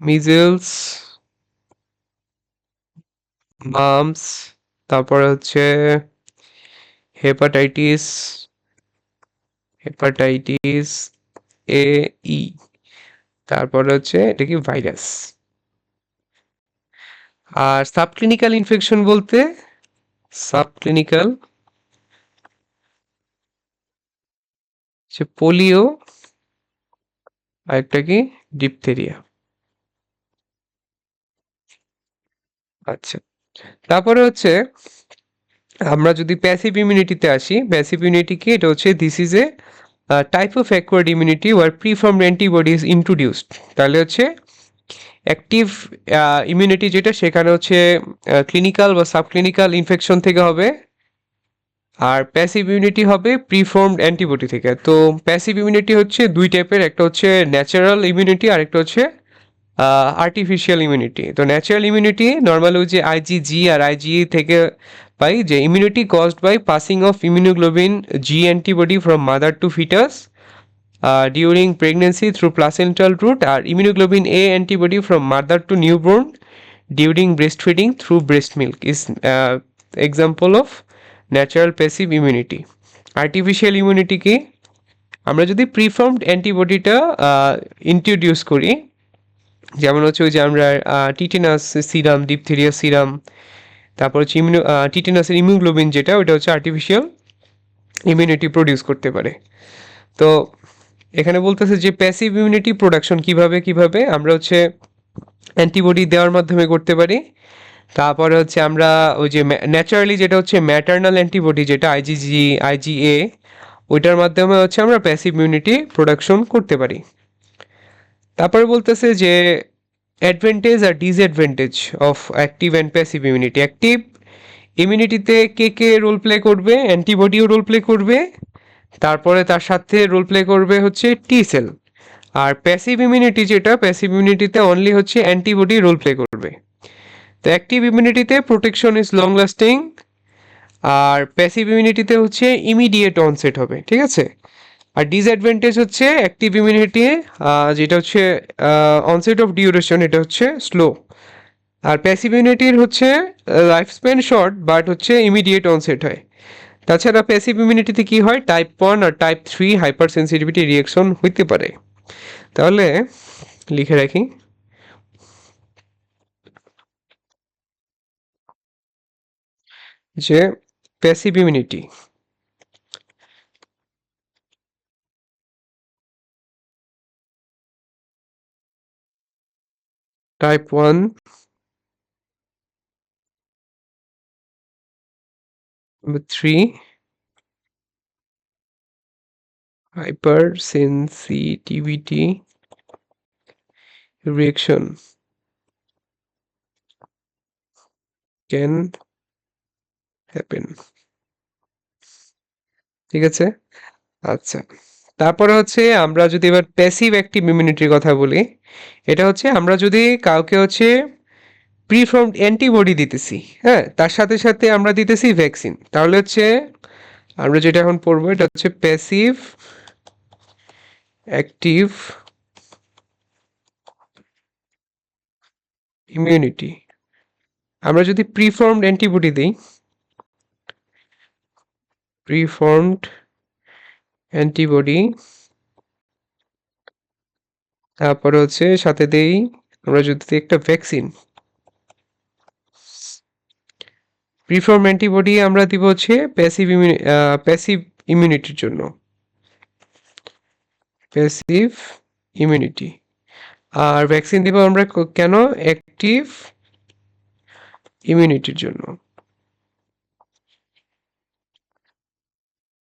measles, mum's, তারপরে হচ্ছে হেপাটাইটিস, হেপাটাইটিস এ, ই, তারপরে হচ্ছে এটা কি ভাইরাস। আর সাবক্লিনিক্যাল ইনফেকশন বলতে সাবক্লিনিক্যাল হচ্ছে পোলিও আর একটা কি ডিপথেরিয়া। আচ্ছা, তারপরে হচ্ছে আমরা যদি প্যাসিভ ইমিউনিটিতে আসি, প্যাসিভ ইমিউনিটি কি? এটা হচ্ছে this is a type of acquired immunity where preformed antibody is introduced. তাহলে হচ্ছে অ্যাক্টিভ ইমিউনিটি যেটা সেখানে হচ্ছে ক্লিনিক্যাল বা সাবক্লিনিক্যাল ইনফেকশন থেকে হবে, আর প্যাসিভ ইমিউনিটি হবে প্রিফর্মড অ্যান্টিবডি থেকে। তো প্যাসিভ ইমিউনিটি হচ্ছে দুই টাইপের, একটা হচ্ছে ন্যাচারাল ইমিউনিটি আর একটা হচ্ছে আর্টিফিশিয়াল ইমিউনিটি। তো ন্যাচারাল ইমিউনিটি নর্মালি ওই যে আইজিজি আর আইজিই থেকে পাই, যে immunity caused by passing of immunoglobin G antibody from mother to fetus during pregnancy through placental route, আর immunoglobin A antibody from mother to newborn during breast feeding through breast milk is example of natural passive immunity. Artificial immunity কি? আমরা যদি প্রিফর্মড অ্যান্টিবডিটা introduce করি, যেমন হচ্ছে ওই যে আমরা টিটেনাস সিরাম, ডিপথেরিয়া সিরাম, তারপর হচ্ছে টিটেনাসের ইমিউগ্লোবিন যেটা ওইটা হচ্ছে আর্টিফিশিয়াল ইমিউনিটি প্রডিউস করতে পারে। তো এখানে বলতেছে যে প্যাসিভ ইমিউনিটি প্রোডাকশন কিভাবে কিভাবে আমরা হচ্ছে অ্যান্টিবডি দেওয়ার মাধ্যমে করতে পারি। তারপরে হচ্ছে আমরা ওই যে ন্যাচারালি যেটা হচ্ছে ম্যাটার্নাল অ্যান্টিবডি যেটা আইজিজি আইজিএ, ওইটার মাধ্যমে হচ্ছে আমরা প্যাসিভ ইমিউনিটি প্রোডাকশন করতে পারি। তারপরে বলতেছে যে অ্যাডভান্টেজ আর disadvantage of active and passive immunity. Active ইমিউনিটিতে কে কে রোল প্লে করবে? অ্যান্টিবডিও রোল প্লে করবে, তারপরে তার সাথে রোল প্লে করবে হচ্ছে টি সেল। আর প্যাসিভ ইমিউনিটি যেটা, প্যাসিভ ইমিউনিটিতে অনলি হচ্ছে অ্যান্টিবডি রোল প্লে করবে। তো অ্যাক্টিভ ইমিউনিটিতে প্রোটেকশন ইজ লং লাস্টিং, আর প্যাসিভ ইমিউনিটিতে হচ্ছে ইমিডিয়েট অনসেট হবে, ঠিক আছে। আর ডিসঅ্যাডভান্টেজ হচ্ছে অ্যাক্টিভ ইমিউনিটি যেটা হচ্ছে অনসেট অফ ডিউরেশন এটা হচ্ছে স্লো, আর প্যাসিভ ইমিউনিটির হচ্ছে লাইফ স্প্যান শর্ট বাট হচ্ছে ইমিডিয়েট অনসেট হয়। তাছাড়া প্যাসিভ ইমিউনিটিতে কি হয়? টাইপ 1 আর টাইপ 3 হাইপার সেন্সিটিভিটি রিয়াকশন হইতে পারে। তাহলে লিখে রাখি যে passive immunity, type 1, number 3, hypersensitivity reaction can happen. ঠিক আছে? আচ্ছা। তারপরে হচ্ছে আমরা যদি এবার প্যাসিভ অ্যাক্টিভ ইমিউনিটির কথা বলি, এটা হচ্ছে আমরা যদি কাউকে হচ্ছে প্রিফর্মড অ্যান্টিবডি দিতেছি, হ্যাঁ? তার সাথে, সাথে আমরা দিতেছি ভ্যাকসিন। তাহলে হচ্ছে আমরা যেটা এখন পড়বো এটা হচ্ছে প্যাসিভ অ্যাক্টিভ ইমিউনিটি। আমরা যদি প্রিফর্মড অ্যান্টিবডি দিই, প্রিফর্মড অ্যান্টিবডি, তারপরে হচ্ছে সাথে দেই আমরা যদি দিই একটা ভ্যাকসিন, প্রিফর্ম অ্যান্টিবডি আমরা দিব হচ্ছে প্যাসিভ ইমিউনিটির জন্য, প্যাসিভ ইমিউনিটি। আর ভ্যাকসিন দিব আমরা কেন? অ্যাক্টিভ ইমিউনিটির জন্য।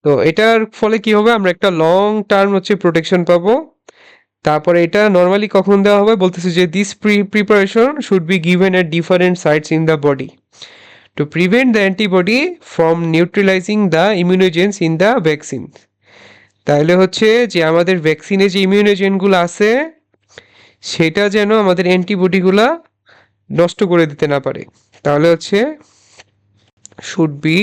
তো এটার ফলে কি হবে? আমরা একটা লং টার্ম হচ্ছে প্রোটেকশন পাবো। তারপরে এটা নর্মালি কখন দেওয়া হবে? বলতেছে যে this preparation should be given at different sites in the body to prevent the antibody from neutralizing the immunogens in the vaccine. তাহলে হচ্ছে যে আমাদের ভ্যাকসিনে যে ইমিউনোজেনগুলো আছে সেটা যেন আমাদের অ্যান্টিবডিগুলা নষ্ট করে দিতে না পারে। তাহলে হচ্ছে should be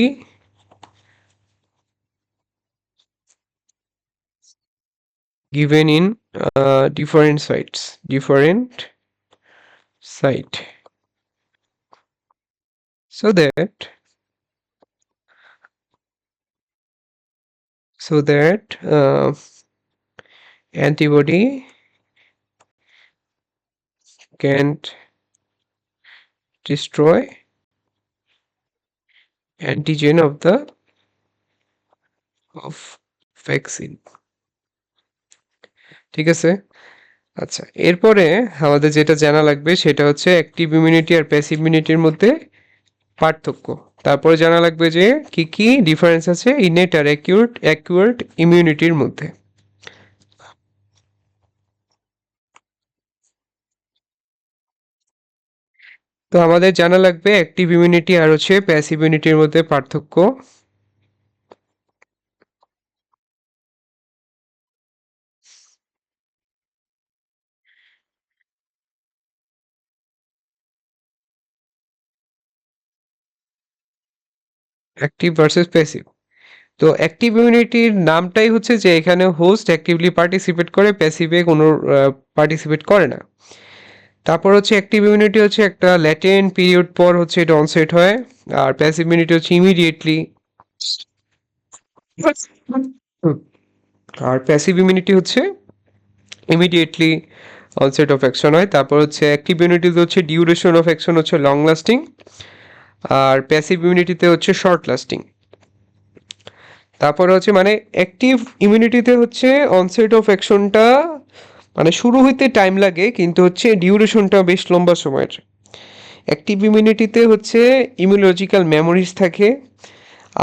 given in different site so that antibody can't destroy antigen of vaccine. ঠিক আছে? আচ্ছা, এরপরে আমাদের যেটা জানা লাগবে সেটা হচ্ছে অ্যাক্টিভ ইমিউনিটি আর প্যাসিভ ইমিউনিটির মধ্যে পার্থক্য। তারপরে জানা লাগবে যে কি কি ডিফারেন্স আছে ইনেট আর অ্যাকিউরেট ইমিউনিটির মধ্যে। তো আমাদের জানা লাগবে অ্যাক্টিভ ইমিউনিটি আর হচ্ছে প্যাসিভ ইমিউনিটির মধ্যে পার্থক্য। Active versus passive. তো অ্যাক্টিভ ইমিউনিটির নামটাই হচ্ছে যে এখানে হোস্ট অ্যাক্টিভলি পার্টিসিপেট করে, প্যাসিভে কোনো পার্টিসিপেট করে না। তারপর হচ্ছে অ্যাক্টিভ ইমিউনিটি হচ্ছে একটা ল্যাটেন্ট পিরিয়ড পর হচ্ছে এটা অনসেট হয়, আর প্যাসিভ ইমিউনিটি হচ্ছে ইমিডিয়েটলি। আর প্যাসিভ ইমিউনিটি হচ্ছে ইমিডিয়েটলি অনসেট অফ অ্যাকশন হয়। তারপর হচ্ছে অ্যাক্টিভ ইমিউনিটিতে হচ্ছে ডিউরেশন অফ অ্যাকশন হচ্ছে লং লাস্টিং, আর প্যাসিভ ইমিউনিটিতে হচ্ছে শর্ট লাস্টিং। তারপরে হচ্ছে মানে অ্যাক্টিভ ইমিউনিটিতে হচ্ছে অনসেট অফ অ্যাকশনটা মানে শুরু হইতে টাইম লাগে, কিন্তু হচ্ছে ডিউরেশনটা বেশ লম্বা সময়ের। অ্যাক্টিভ ইমিউনিটিতে হচ্ছে ইমিউনোলজিক্যাল মেমোরিজ থাকে,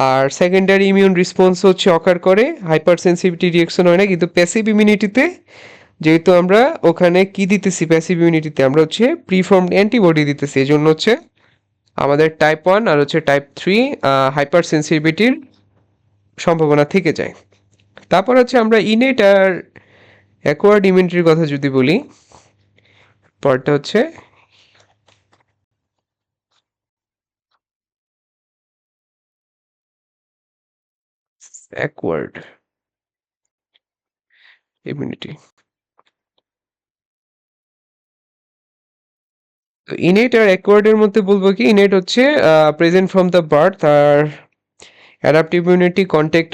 আর সেকেন্ডারি ইমিউন রেসপন্স হচ্ছে অকার করে, হাইপার সেন্সিটিভিটি রিয়াকশন হয় না। কিন্তু প্যাসিভ ইমিউনিটিতে যেহেতু আমরা ওখানে কি দিতেছি, প্যাসিভ ইমিউনিটিতে আমরা হচ্ছে প্রিফর্মড অ্যান্টিবডি দিতেছি, এই জন্য হচ্ছে আমাদের টাইপ 1 আর হচ্ছে টাইপ 3 হাইপার সেন্সিটিভিটির সম্ভাবনা থেকে যায়। তারপর হচ্ছে আমরা ইনেট আর অ্যাকোয়ার্ড ইমিউনিটির কথা যদি বলি, পরটা হচ্ছে অ্যাকোয়ার্ড ইমিউনিটি। ইনেট আর অ্যাকোয়ার্ডের মধ্যে বলবো কি, ইনেট হচ্ছে প্রেজেন্ট ফ্রম দ্য বার্থ, আর adaptive immunity contact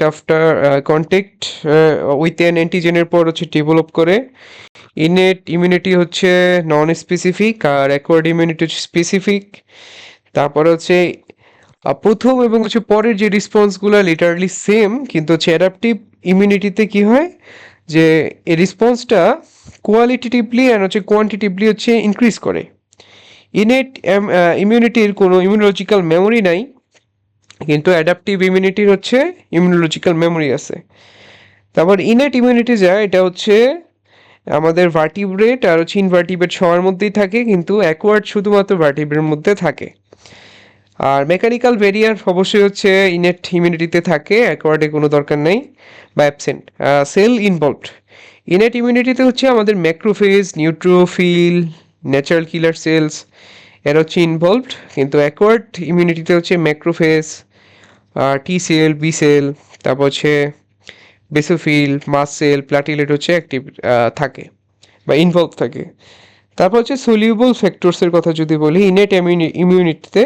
with an অ্যান্টিজেনের পর হচ্ছে ডেভেলপ করে। ইনেট ইমিউনিটি হচ্ছে নন স্পেসিফিক, আর অ্যাকোয়ার্ড ইমিউনিটি হচ্ছে স্পেসিফিক। তারপর হচ্ছে প্রথম এবং হচ্ছে পরের যে রেসপন্সগুলো লিটারালি সেম, কিন্তু হচ্ছে অ্যাডাপটিভ ইমিউনিটিতে কি হয় যে এই রেসপন্সটা কোয়ালিটেটিভলি অ্যান্ড হচ্ছে কোয়ান্টিটিভলি হচ্ছে ইনক্রিজ করে। ইনেট ইমিউনিটির কোনো ইমিউনোলজিক্যাল মেমোরি নাই, কিন্তু অ্যাডাপটিভ ইমিউনিটির হচ্ছে ইমিউনোলজিক্যাল মেমোরি আছে। তারপর ইনেট ইমিউনিটি যা, এটা হচ্ছে আমাদের ভার্টিব্রেট আর হচ্ছে ইনভার্টিব্রেট সবার মধ্যেই থাকে, কিন্তু অ্যাকোয়ার্ড শুধুমাত্র ভার্টিব্রেটের মধ্যে থাকে। আর মেকানিক্যাল ব্যারিয়ার অবশ্যই হচ্ছে ইনেট ইমিউনিটিতে থাকে, অ্যাকোয়ার্ডে কোনো দরকার নেই বা অ্যাবসেন্ট। সেল ইনভলভড, ইনেট ইমিউনিটিতে হচ্ছে আমাদের macrophage, neutrophil, natural killer cells এরা হচ্ছে ইনভলভড, কিন্তু অ্যাকোয়ার্ড ইমিউনিটিতে হচ্ছে macrophage, T cell, B cell, তারপর হচ্ছে বেসোফিল, মাস্ট সেল, প্লাটিলেট হচ্ছে অ্যাক্টিভ থাকে বা ইনভলভ থাকে। তারপর হচ্ছে সলিউবল ফ্যাক্টরসের কথা যদি বলি, ইনেট ইমিউনিটিতে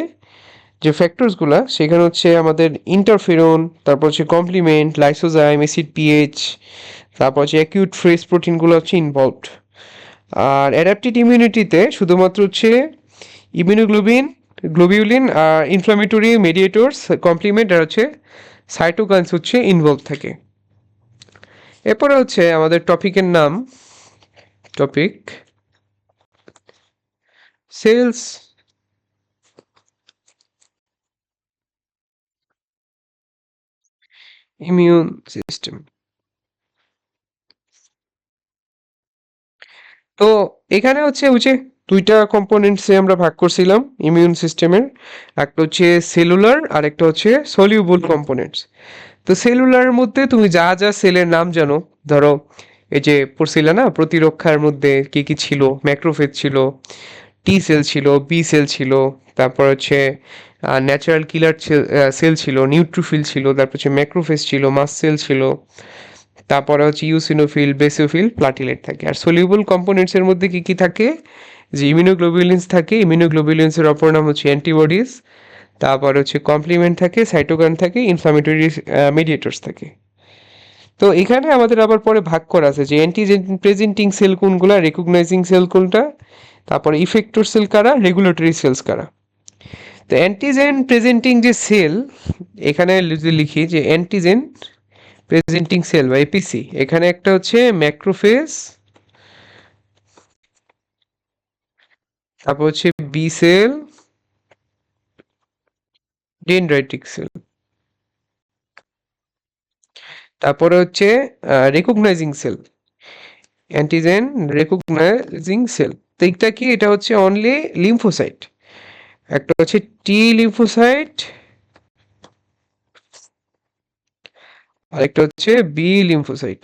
যে ফ্যাক্টরসগুলো সেখানে হচ্ছে আমাদের ইন্টারফেরন, তারপর হচ্ছে কমপ্লিমেন্ট, লাইসোজাইম, অ্যাসিড পিএইচ, তারপর হচ্ছে অ্যাকিউট ফ্রেস প্রোটিনগুলো হচ্ছে ইনভলভড। আর অ্যাডাপটিভ ইমিউনিটিতে শুধুমাত্র হচ্ছে ইমিউনোগ্লোবিন, গ্লোবিউলিন, ইনফ্লামেটরি মেডিয়েটরস, কমপ্লিমেন্ট আর হচ্ছে সাইটোকাইনস হচ্ছে ইনভলভ থাকে। এরপরে হচ্ছে আমাদের টপিকের নাম, টপিক সেলস ইমিউন সিস্টেম। তো এখানে হচ্ছে ওই যে দুইটা কম্পোনেন্টসে আমরা ভাগ করছিলাম ইমিউন সিস্টেমের, একটা হচ্ছে সেলুলার আর একটা হচ্ছে সলিউবল কম্পোনেন্টস। তো সেলুলার মধ্যে তুমি যা যা সেলের নাম জানো, ধরো এই যে পড়ছিলে না প্রতিরক্ষার মধ্যে কি কি ছিল, ম্যাক্রোফেজ ছিল, টি সেল ছিল, বি সেল ছিল, তারপর হচ্ছে ন্যাচারাল কিলার সেল ছিল, নিউট্রোফিল ছিল, তারপর হচ্ছে ম্যাক্রোফেজ ছিল, মাস্ট সেল ছিল, তারপরে হচ্ছে ইউসিনোফিল, বেসোফিল, প্লাটিলেট থাকে। আর সলিউবল কম্পোনেন্টসের মধ্যে কি কি থাকে, যে ইমিউনোগ্লোবুলিনস থাকে, ইমিউনোগ্লোবুলিনসের অপর নাম হচ্ছে অ্যান্টিবডিজ, তারপর হচ্ছে কমপ্লিমেন্ট থাকে, সাইটোকাইন থাকে, ইনফ্লামেটরি মেডিয়েটরস থাকে। তো এখানে আমাদের আবার পরে ভাগ করা আছে যে অ্যান্টিজেন প্রেজেন্টিং সেল কোনগুলা, রেকগনাইজিং সেল কোনটা, তারপরে ইফেক্টর সেল কারা, রেগুলেটরি সেলস কারা। তো অ্যান্টিজেন প্রেজেন্টিং যে সেল, এখানে যদি লিখি যে অ্যান্টিজেন প্রেজেন্টিং সেল বা এপিসি, এখানে একটা হচ্ছে ম্যাক্রোফেজ, তারপর হচ্ছে বি সেল, ডেনড্রাইটিক সেল, তারপরে হচ্ছে recognising cell, antigen recognising cell. তো এটা কি, এটা হচ্ছে অনলি লিম্ফোসাইট, একটা হচ্ছে টি লিম্ফোসাইট, আরেকটা হচ্ছে বি লিম্ফোসাইট।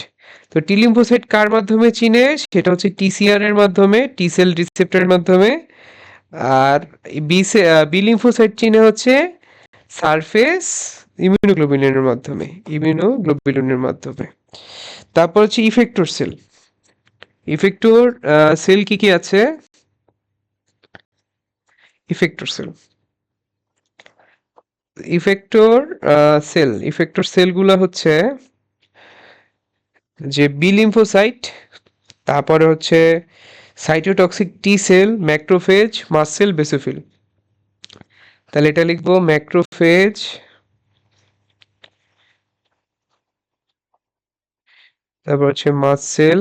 তো টি লিম্ফোসাইট কার মাধ্যমে চিনে, সেটা হচ্ছে টিসিআর এর মাধ্যমে, টি সেল রিসেপ্টরের মাধ্যমে। আর বি লিম্ফোসাইট চিনে হচ্ছে সারফেস ইমিউনোগ্লোবুলিনের মাধ্যমে, ইমিউনোগ্লোবুলিনের মাধ্যমে। তারপর হচ্ছে ইফেক্টর সেল, ইফেক্টর সেল কি কি আছে, effector cell, effector cell, effector সেলগুলো হচ্ছে যে বি লিম্ফোসাইট, তারপরে হচ্ছে cytotoxic T cell, macrophage, mast cell, basophil. তাহলে এটা লিখবো ম্যাক্রোফেজ, তারপর হচ্ছে মাস্ট সেল,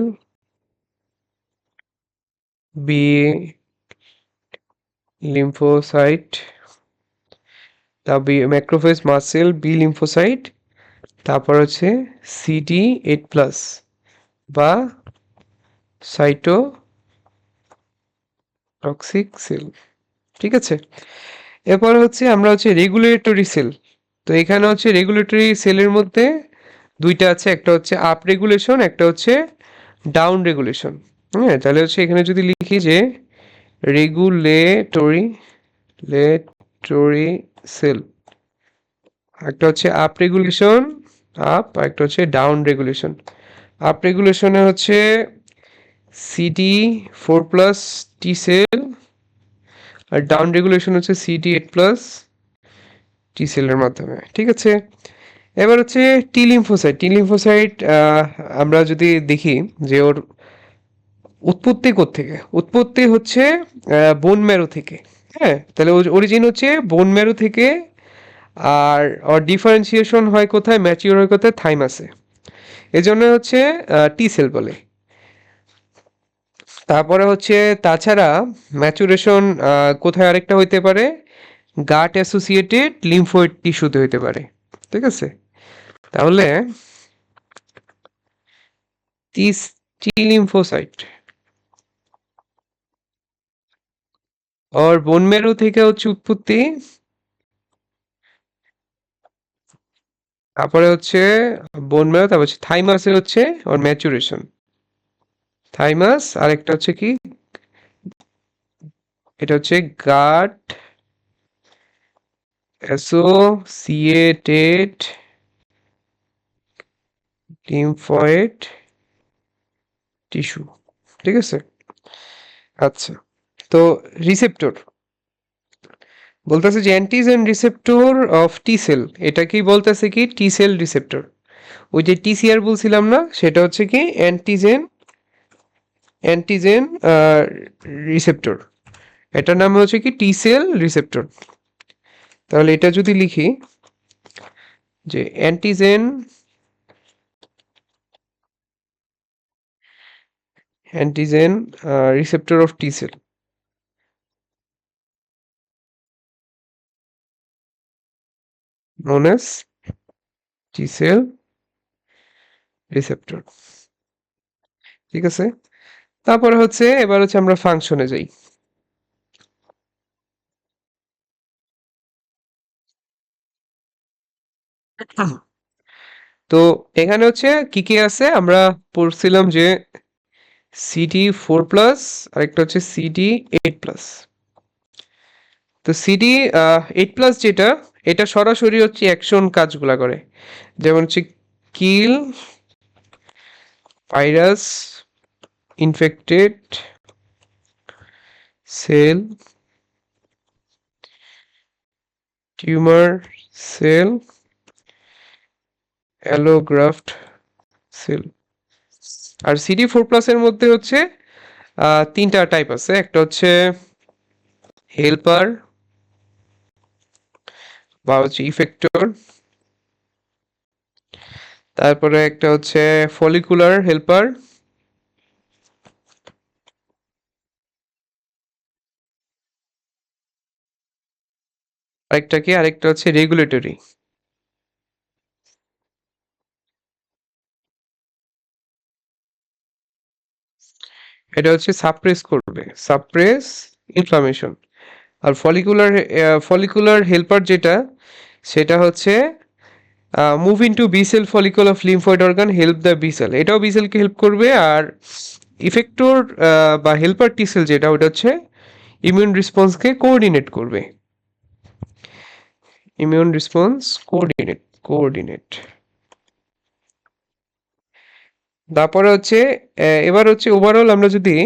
বি লিম্ফোসাইট, তারপর macrophage, mast cell, B lymphocyte, তারপর হচ্ছে সিডি এইট প্লাস বা সাইটোটক্সিক সেল। ঠিক আছে, এরপরে হচ্ছে আমরা হচ্ছে রেগুলেটরি সেল। তো এখানে হচ্ছে রেগুলেটরি সেলের মধ্যে দুইটা আছে, একটা হচ্ছে আপ রেগুলেশন, একটা হচ্ছে ডাউন রেগুলেশন। হ্যাঁ, তাহলে হচ্ছে এখানে যদি লিখি যে রেগুলেটরি লেটরি সেল, একটা হচ্ছে আপ রেগুলেশন, আপ, আর একটা হচ্ছে ডাউন রেগুলেশন। আপ রেগুলেশনে হচ্ছে CD four plus T cell, আর ডাউন রেগুলেশন হচ্ছে সিডি এইট প্লাস টি সেলের মাধ্যমে। ঠিক আছে, এবার হচ্ছে টি লিম্ফোসাইট। টি লিম্ফোসাইট আমরা যদি দেখি যে ওর উৎপত্তি কোত্থেকে, উৎপত্তি হচ্ছে বোন ম্যারো থেকে। হ্যাঁ, তাহলে অরিজিন হচ্ছে বোন ম্যারো থেকে। আর ওর ডিফারেন্সিয়েশন হয় কোথায়, ম্যাচিওর হয় কোথায়, থাইমাসে। এজন্য হচ্ছে টি সেল বলে। তারপরে হচ্ছে তাছাড়া ম্যাচুরেশন কোথায় আরেকটা হইতে পারে, গাট অ্যাসোসিয়েটেড লিম্ফোয়েড টিস্যুতে হইতে পারে। ঠিক আছে, তাহলে টি লিম্ফোসাইট और বোন ম্যারো থেকে হচ্ছে উৎপত্তি, তারপরে হচ্ছে বোন ম্যারো, তারপর হচ্ছে থাইমাসে হচ্ছে ওর ম্যাচুরেশন, থাইমাস। আরেকটা হচ্ছে কি, এটা হচ্ছে গাট অ্যাসোসিয়েটেড লিম্ফয়েড টিস্যু। ঠিক আছে, আচ্ছা। তো রিসেপ্টর বলতেছে যে antigen receptor of T sell, এটা কি বলতেছে কি টি সেল রিসেপ্টর, ওই যে টিসিআর বলছিলাম না, সেটা হচ্ছে কি অ্যান্টিজেন রিসেপ্টর, এটার নাম হচ্ছে কি টি সেল রিসেপ্টর। তাহলে এটা যদি লিখি যে antigen receptor of T sell known as T cell receptor. ঠিক আছে, তারপরে হচ্ছে এবার হচ্ছে আমরা ফাংশনে যাই। তো এখানে হচ্ছে কি কি আছে আমরা পড়ছিলাম যে CD4+, আরেকটা হচ্ছে CD8+। তো CD8+, যেটা এটা সরাসরি হচ্ছে অ্যাকশন কাজগুলা করে, যেমন হচ্ছে kill virus infected cell, tumour cell, allograft cell. আর CD4+ এর মধ্যে হচ্ছে তিনটা টাইপ আছে, একটা হচ্ছে হেল্পার বা হচ্ছে ইফেক্টর, তারপরে একটা হচ্ছে ফলিকুলার হেল্পার, আরেকটা হচ্ছে রেগুলেটরি। এটা হচ্ছে সাপ্রেস করবে, সাপ্রেস ইনফ্লামেশন। আর ফলিকুলার হেল্পার যেটা, সেটা হচ্ছে move into B cell follicle of lymphoid organ, help the B cell, এটাও বি সেলকে হেল্প করবে। আর ইফেক্টর বা হেল্পার টি সেল যেটা, ওটা হচ্ছে ইমিউন রেসপন্সকে কোঅর্ডিনেট করবে, ইমিউন রেসপন্স কোঅর্ডিনেট। তারপরে হচ্ছে এবার হচ্ছে ওভারঅল আমরা যদি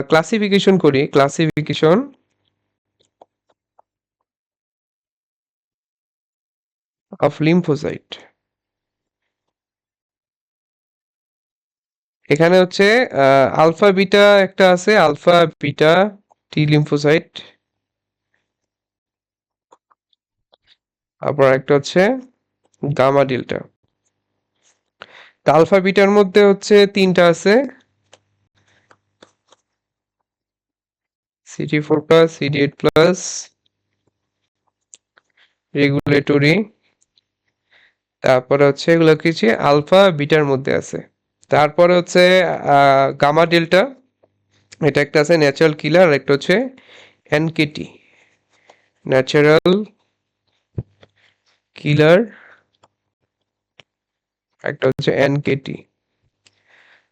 ক্লাসিফিকেশন করি, ক্লাসিফিকেশন অফ লিম্ফোসাইট, এখানে হচ্ছে আলফা বিটা একটা আছে, আলফা বিটা টি লিম্ফোসাইট, তারপর একটা হচ্ছে গামা ডেল্টা। আলফা বিটার মধ্যে হচ্ছে তিনটা আছে, CD4+, CD8+, রেগুলেটরি। তারপরে হচ্ছে এগুলো কিছু আলফা বিটার মধ্যে আছে। তারপরে হচ্ছে গামা ডেল্টা, এটা একটা আছে ন্যাচারাল কিলার, আর একটা হচ্ছে এনকেটি, ন্যাচারাল কিলার, একটা হচ্ছে এনকেটি।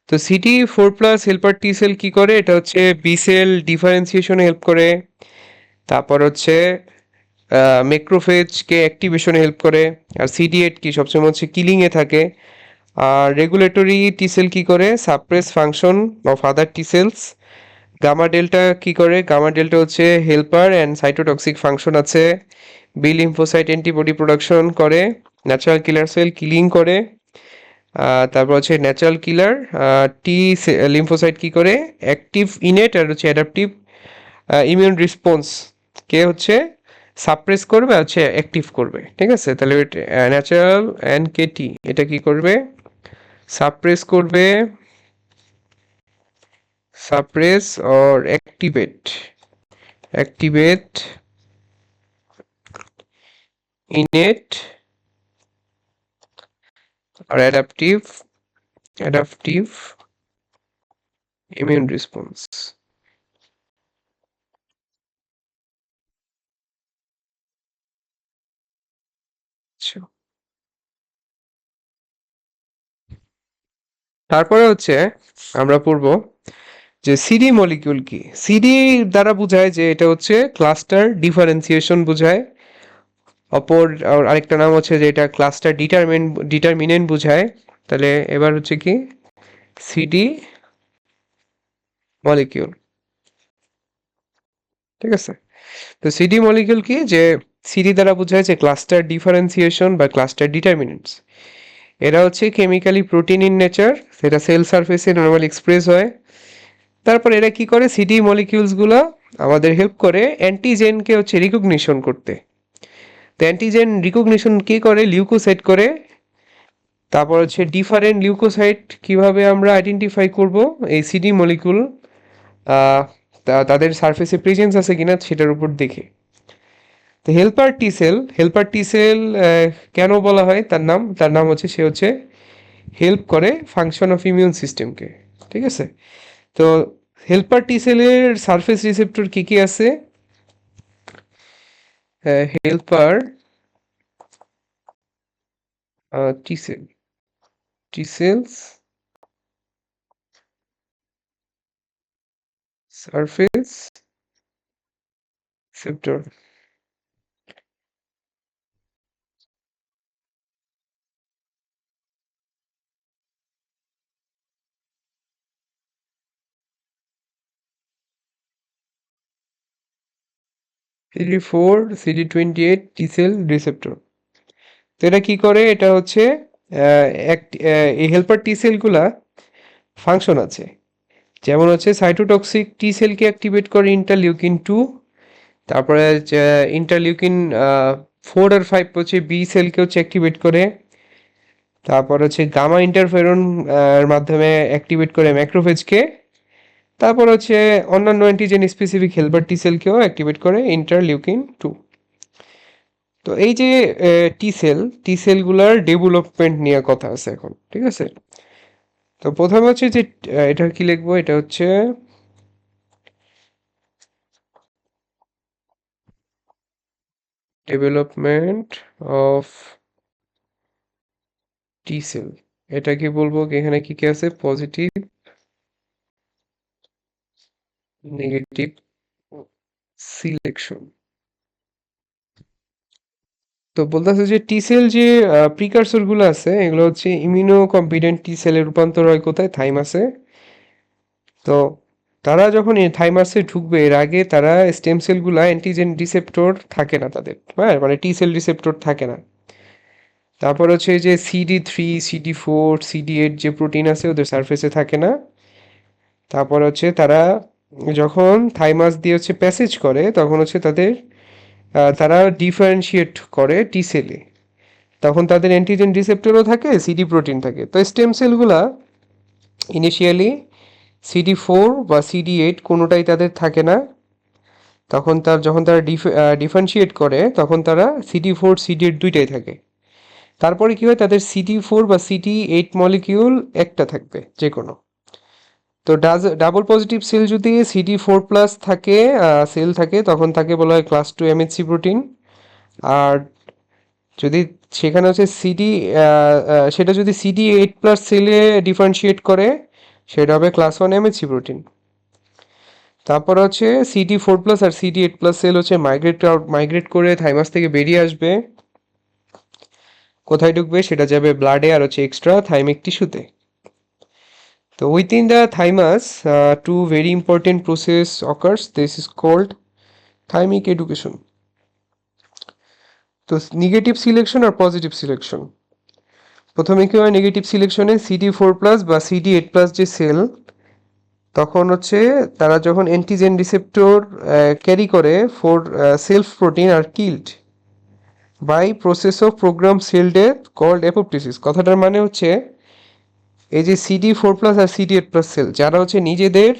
তো CD4+ হেল্পার টি সেল কি করে, এটা হচ্ছে বি সেল ডিফারেন্সিয়েশনে হেল্প করে, তারপর হচ্ছে ম্যাক্রোফেজকে অ্যাক্টিভেশনে হেল্প করে। আর CD8 কি সবসময় হচ্ছে কিলিংয়ে থাকে। আর রেগুলেটরি টি সেল কি করে, suppress function of other T cells. Gamma delta কি করে, গামা ডেল্টা হচ্ছে হেল্পার অ্যান্ড সাইটোটক্সিক ফাংশন আছে, বি লিম্ফোসাইট অ্যান্টিবডি প্রোডাকশন করে, ন্যাচারাল কিলার সেল কিলিং করে। তারপর হচ্ছে ন্যাচারাল কিলার টি লিম্ফোসাইট কি করে, অ্যাক্টিভ ইনেট আর হচ্ছে অ্যাডাপটিভ ইমিউন রেসপন্স কে হচ্ছে সাপ্রেস করবে, হচ্ছে অ্যাক্টিভ করবে। ঠিক আছে, তাহলে ন্যাচারাল অ্যান্ড কেটি এটা কি করবে, সাপ্রেস করবে, suppress or activate innate or adaptive immune response. আচ্ছা, তারপরে হচ্ছে আমরা পড়বো যে সিডি মলিকিউল কি। সিডি দ্বারা বোঝায় যে এটা হচ্ছে ক্লাস্টার ডিফারেন্সিয়েশন বোঝায়। অপর আরেকটা নাম হচ্ছে যে এটা ক্লাস্টার ডিটারমিনেন্ট বোঝায়। তাহলে এবার হচ্ছে কি সিডি মলিকিউল, ঠিক আছে। তো সিডি মলিকিউল কি, যে সিডি দ্বারা বোঝায় যে ক্লাস্টার ডিফারেন্সিয়েশন বা ক্লাস্টার ডিটারমিনেন্টস। এরা হচ্ছে কেমিক্যালি প্রোটিন ইন নেচার, সেটা সেল সারফেসে নর্মাল এক্সপ্রেস হয়। তারপর এরা কি করে, সিডি মলিকিউলস গুলো আমাদের হেল্প করে অ্যান্টিজেনকে হচ্ছে রিকগনিশন করতে। তো অ্যান্টিজেন রিকগনিশন কি করে, লিউকোসাইট করে। তারপর হচ্ছে ডিফারেন্ট লিউকোসাইট কিভাবে আমরা আইডেন্টিফাই করব, এই সিডি মলিকুল তাদের সারফেসে প্রেজেন্স আছে কিনা সেটার উপর দেখে। তো হেল্পার টি সেল কেন বলা হয়, তার নাম হচ্ছে সে হচ্ছে হেল্প করে ফাংশন অফ ইমিউন সিস্টেমকে, ঠিক আছে। তো হেল্পার টি সেলের সারফেস রিসেপ্টর কি কি আছে, helper T cell T cells surface receptor. CD4 CD28 T cell receptor. তো এটা কি করে, এটা হচ্ছে এই হেল্পার টি সেলগুলা ফাংশন আছে। যেমন হচ্ছে সাইটোটক্সিক টি সেলকে অ্যাক্টিভেট করে ইন্টারলিউকিন 2, তারপরে ইন্টারলিউকিন 4 আর 5 হচ্ছে বি সেলকে হচ্ছে অ্যাক্টিভেট করে। তারপর হচ্ছে গামা ইন্টারফেরন এর মাধ্যমে অ্যাক্টিভেট করে ম্যাক্রোফেজকে। তারপর হচ্ছে অন্যান্য অ্যান্টিজেন স্পেসিফিক হেল্পার টি সেলকেও অ্যাক্টিভেট করে ইন্টারলিউকিন 2। তো এই যে টি সেলগুলার ডেভেলপমেন্ট নিয়ে কথা আছে এখন, ঠিক আছে। তো প্রথমে হচ্ছে যে এটা কি লিখবো, এটা হচ্ছে ডেভেলপমেন্ট অফ টি সেল। এটা কি বলবো, এখানে কি কি আছে, পজিটিভ নেগেটিভ সিলেকশন। তো বলতেছে যে টি সেল যে প্রিকারসর গুলো আছে, এগুলো হচ্ছে ইমিউনো কম্পিটেন্ট টি সেলে রূপান্তর হয় কোথায়, থাইমাসে। তো তারা যখন এই থাইমাসে ঢুকবে এর আগে তারা স্টেম সেলগুলা অ্যান্টিজেন রিসেপ্টর থাকে না তাদের, হ্যাঁ, মানে টি সেল রিসেপ্টর থাকে না। তারপর হচ্ছে যে CD3 CD4 CD8 যে প্রোটিন আছে ওদের সারফেসে থাকে না। তারপর হচ্ছে তারা যখন থাইমাস দিয়ে হচ্ছে প্যাসেজ করে তখন হচ্ছে তারা ডিফারেন্সিয়েট করে টি সেলে, তখন তাদের অ্যান্টিজেন রিসেপ্টরও থাকে, সিডি প্রোটিন থাকে। তো স্টেম সেলগুলা ইনিশিয়ালি CD4 বা CD8 কোনোটাই তাদের থাকে না। তখন যখন তারা ডিফারেন্সিয়েট করে তখন তারা CD4 CD8 দুইটাই থাকে। তারপরে কি হয়, তাদের CD4 বা CD8 মলিকিউল একটা থাকবে যে কোনো। তো ডাবল পজিটিভ সেল যদি CD4+ সেল থাকে তখন তাকে বলা হয় ক্লাস 2 MHC প্রোটিন। আর যদি সেখানে হচ্ছে সেটা যদি CD8+ সেলে ডিফারেন্সিয়েট করে সেটা হবে ক্লাস 1 MHC প্রোটিন। তারপর হচ্ছে CD4+ আর CD8+ সেল হচ্ছে মাইগ্রেট করে থাইমাস থেকে বেরিয়ে আসবে। কোথায় ঢুকবে, সেটা যাবে ব্লাডে আর হচ্ছে এক্সট্রা থাইমিক টিস্যুতে। তো within the thymus, two very important process occurs. This is called thymic education. তো নেগেটিভ সিলেকশন আর পজিটিভ সিলেকশন। প্রথমে কি হয়, নেগেটিভ সিলেকশনে CD4+ বা CD8+ যে সেল, তখন হচ্ছে তারা যখন অ্যান্টিজেন রিসেপ্টর ক্যারি করে ফর সেলফ প্রোটিন আর killed by process of program cell death called apoptosis. কথাটার মানে হচ্ছে এই যে CD4+ আর CD8+ সেল যারা হচ্ছে নিজেদের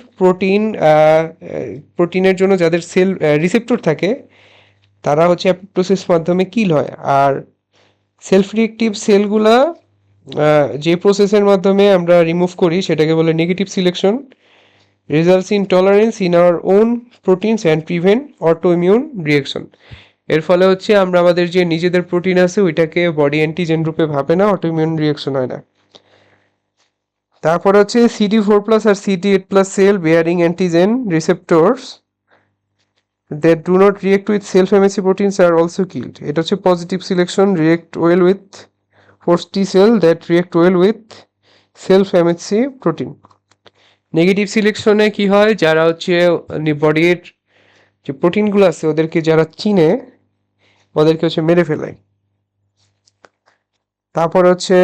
প্রোটিনের জন্য যাদের সেল রিসেপ্টর থাকে তারা হচ্ছে অ্যাপোপ্টোসিস মাধ্যমে কিল হয়। আর সেলফ রিঅ্যাক্টিভ সেলগুলা যে প্রসেসের মাধ্যমে আমরা রিমুভ করি সেটাকে বলে negative selection, results in tolerance in our own proteins and prevent autoimmune reaction. এর ফলে হচ্ছে আমরা আমাদের যে নিজেদের প্রোটিন আছে ওইটাকে বডি অ্যান্টিজেন রূপে ভাবে না, অটোইমিউন রিঅ্যাকশন হয় না। তারপর হচ্ছে CD4+ আর CD8+ cell bearing antigen receptors that do not react with self-MHC proteins are also killed. এটা হচ্ছে positive selection, react well with host T cell that react well with self-MHC protein. Negative সিলেকশনে কি হয়, যারা হচ্ছে বডির যে প্রোটিনগুলো আছে ওদেরকে যারা চিনে ওদেরকে হচ্ছে মেরে ফেলে। তারপর হচ্ছে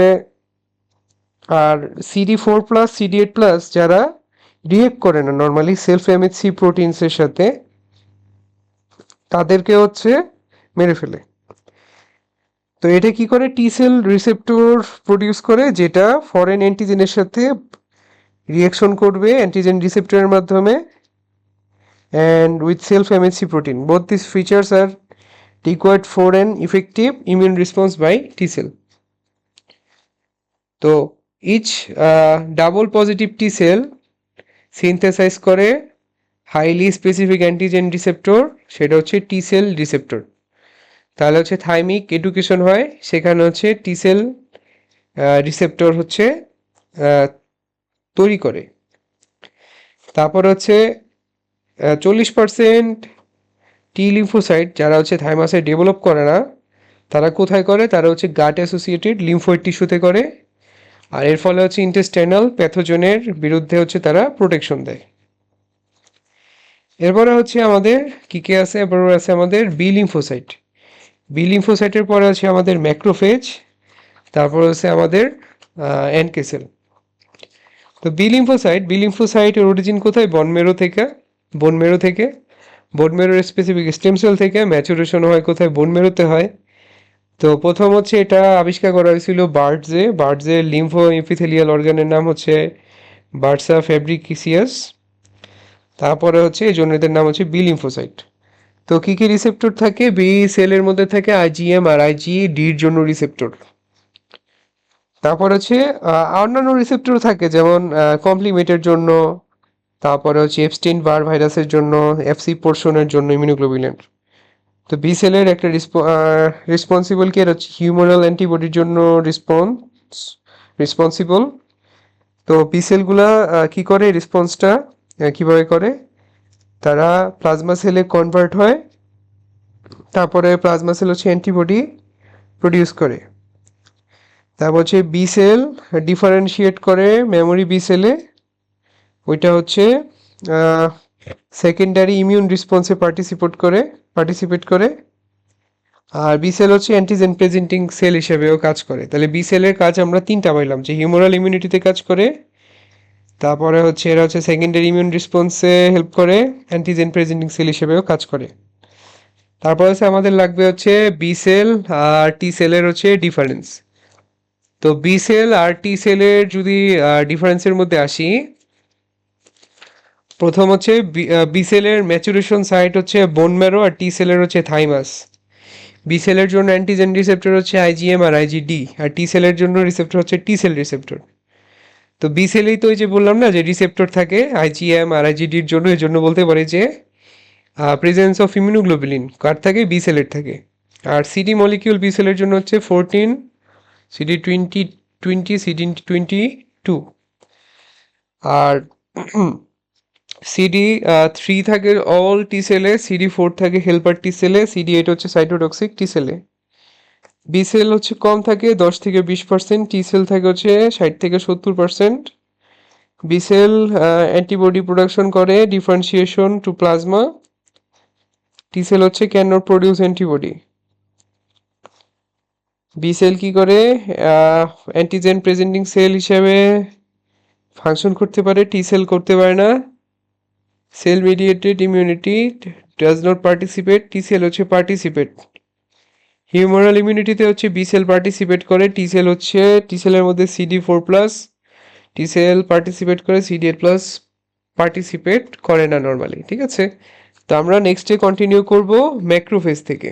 আর CD4+ CD8+ যারা রিয়েক্ট করে না নর্মালি সেলফ এমএইচসি প্রোটিনসের সাথে তাদেরকে হচ্ছে মেরে ফেলে। তো এটা কি করে, টি সেল রিসেপ্টর প্রডিউস করে যেটা ফরেন অ্যান্টিজেনের সাথে রিঅ্যাকশন করবে অ্যান্টিজেন রিসেপ্টরের মাধ্যমে and with self-MHC protein. Both these features are required for an effective immune response by T cell. তো each double positive T cell synthesize করে highly specific antigen receptor, সেটা হচ্ছে T cell receptor। তাহলে হচ্ছে থাইমিক education হয়, সেখানে হচ্ছে T cell receptor হচ্ছে তৈরি করে। তারপর হচ্ছে 40% টি লিম্ফোসাইট যারা হচ্ছে থাইমাসে ডেভেলপ করে না, তারা কোথায় করে, তারা হচ্ছে গাট অ্যাসোসিয়েটেড লিম্ফোয়েড টিস্যুতে করে। আর এর ফলে হচ্ছে ইন্টেস্টাইনাল প্যাথোজেনের বিরুদ্ধে হচ্ছে তারা প্রোটেকশন দেয়। এরপরে হচ্ছে আমাদের কি কি আছে, এরপরে আছে আমাদের বি লিম্ফোসাইট। বি লিম্ফোসাইটের পরে আছে আমাদের ম্যাক্রোফেজ, তারপর হচ্ছে আমাদের এনকে সেল। তো বি লিম্ফোসাইটের অরিজিন কোথায়, বোন মেরোর স্পেসিফিক স্টেম সেল থেকে ম্যাচুরেশন হয় কোথায়, বোন মেরোতে হয়। তো প্রথম হচ্ছে এটা আবিষ্কার করা হয়েছিল বার্ডজে লিম্ফো এপিথেলিয়াল অর্গানের নাম হচ্ছে বার্সা ফ্যাব্রিকিসিয়াস। তারপরে হচ্ছে এই জন্য এদের নাম হচ্ছে বি লিম্ফোসাইট। তো কি কি রিসেপ্টর থাকে, বি সেলের মধ্যে থাকে আইজিএম আর আইজিডির জন্য রিসেপ্টর। তারপর হচ্ছে অন্যান্য রিসেপ্টর থাকে যেমন কমপ্লিমেন্টের জন্য, তারপরে হচ্ছে এপস্টিন বার ভাইরাসের জন্য, এফসি পোর্শনের জন্য ইমিউনোগ্লোবিনের। তো বি সেলের একটা রেসপন্সিবল কি হচ্ছে হিউমারাল অ্যান্টিবডির জন্য রেসপন্সিবল। তো বি সেলগুলা কি করে, রেসপন্সটা কিভাবে করে, তারা প্লাজমা সেলে কনভার্ট হয়, তারপরে প্লাজমা সেল হচ্ছে অ্যান্টিবডি প্রডিউস করে। তারপর হচ্ছে বি সেল ডিফারেন্সিয়েট করে মেমোরি বি সেলে, ওইটা হচ্ছে সেকেন্ডারি ইমিউন রেসপন্সে পার্টিসিপেট করে। আর বি সেল হচ্ছে অ্যান্টিজেন প্রেজেন্টিং সেল হিসেবেও কাজ করে। তাহলে বি সেলের কাজ আমরা তিনটা পাইলাম, যে হিউমারাল ইমিউনিটিতে কাজ করে, তারপরে হচ্ছে এরা হচ্ছে সেকেন্ডারি ইমিউন রেসপন্সে হেল্প করে, অ্যান্টিজেন প্রেজেন্টিং সেল হিসেবেও কাজ করে। তারপর হচ্ছে আমাদের লাগবে হচ্ছে বি সেল আর টি সেলের হচ্ছে ডিফারেন্স। তো বি সেল আর টি সেলের যদি ডিফারেন্সের মধ্যে আসি, প্রথম হচ্ছে বি সেলের ম্যাচুরেশন সাইট হচ্ছে বোন ম্যারো আর টি সেলের হচ্ছে থাইমাস। বি সেলের জন্য অ্যান্টিজেন রিসেপ্টর হচ্ছে আইজিএম আর আইজিডি, আর টি সেলের জন্য রিসেপ্টর হচ্ছে টি সেল রিসেপ্টর। তো বি সেলেই তো ওই যে বললাম না যে রিসেপ্টর থাকে আইজিএম আর আইজিডির জন্য, এই জন্য বলতে পারি যে প্রেজেন্স অফ ইমিউনোগ্লোবুলিন কার থাকে, বি সেলের থাকে। আর সিডি মলিকিউল বি সেলের জন্য হচ্ছে 14, CD20, CD22। আর CD3 থাকে অল টি সেলে, CD4 থাকে হেল্পার টি সেলে, CD8 হচ্ছে সাইটোটক্সিক টি সেলে। বি সেল হচ্ছে কম থাকে 10-20%, টি সেল থাকে হচ্ছে 60-70%। বি সেল অ্যান্টিবডি প্রোডাকশন করে differentiation to plasma, T cell হচ্ছে can not produce antibody. B cell কি করে, অ্যান্টিজেন প্রেজেন্টিং সেল হিসেবে ফাংশন করতে পারে, টি সেল করতে পারে না। Cell mediated immunity does not participate, T cell হচ্ছে পার্টিসিপেট। হিউমারাল ইমিউনিটিতে হচ্ছে বি সেল পার্টিসিপেট করে, টি সেল হচ্ছে টি সেলের মধ্যে CD4+ টি সেল পার্টিসিপেট করে, সিডিএল প্লাস পার্টিসিপেট করে না নর্মালি, ঠিক আছে। তো আমরা নেক্সটে কন্টিনিউ করব ম্যাক্রোফেজ থেকে।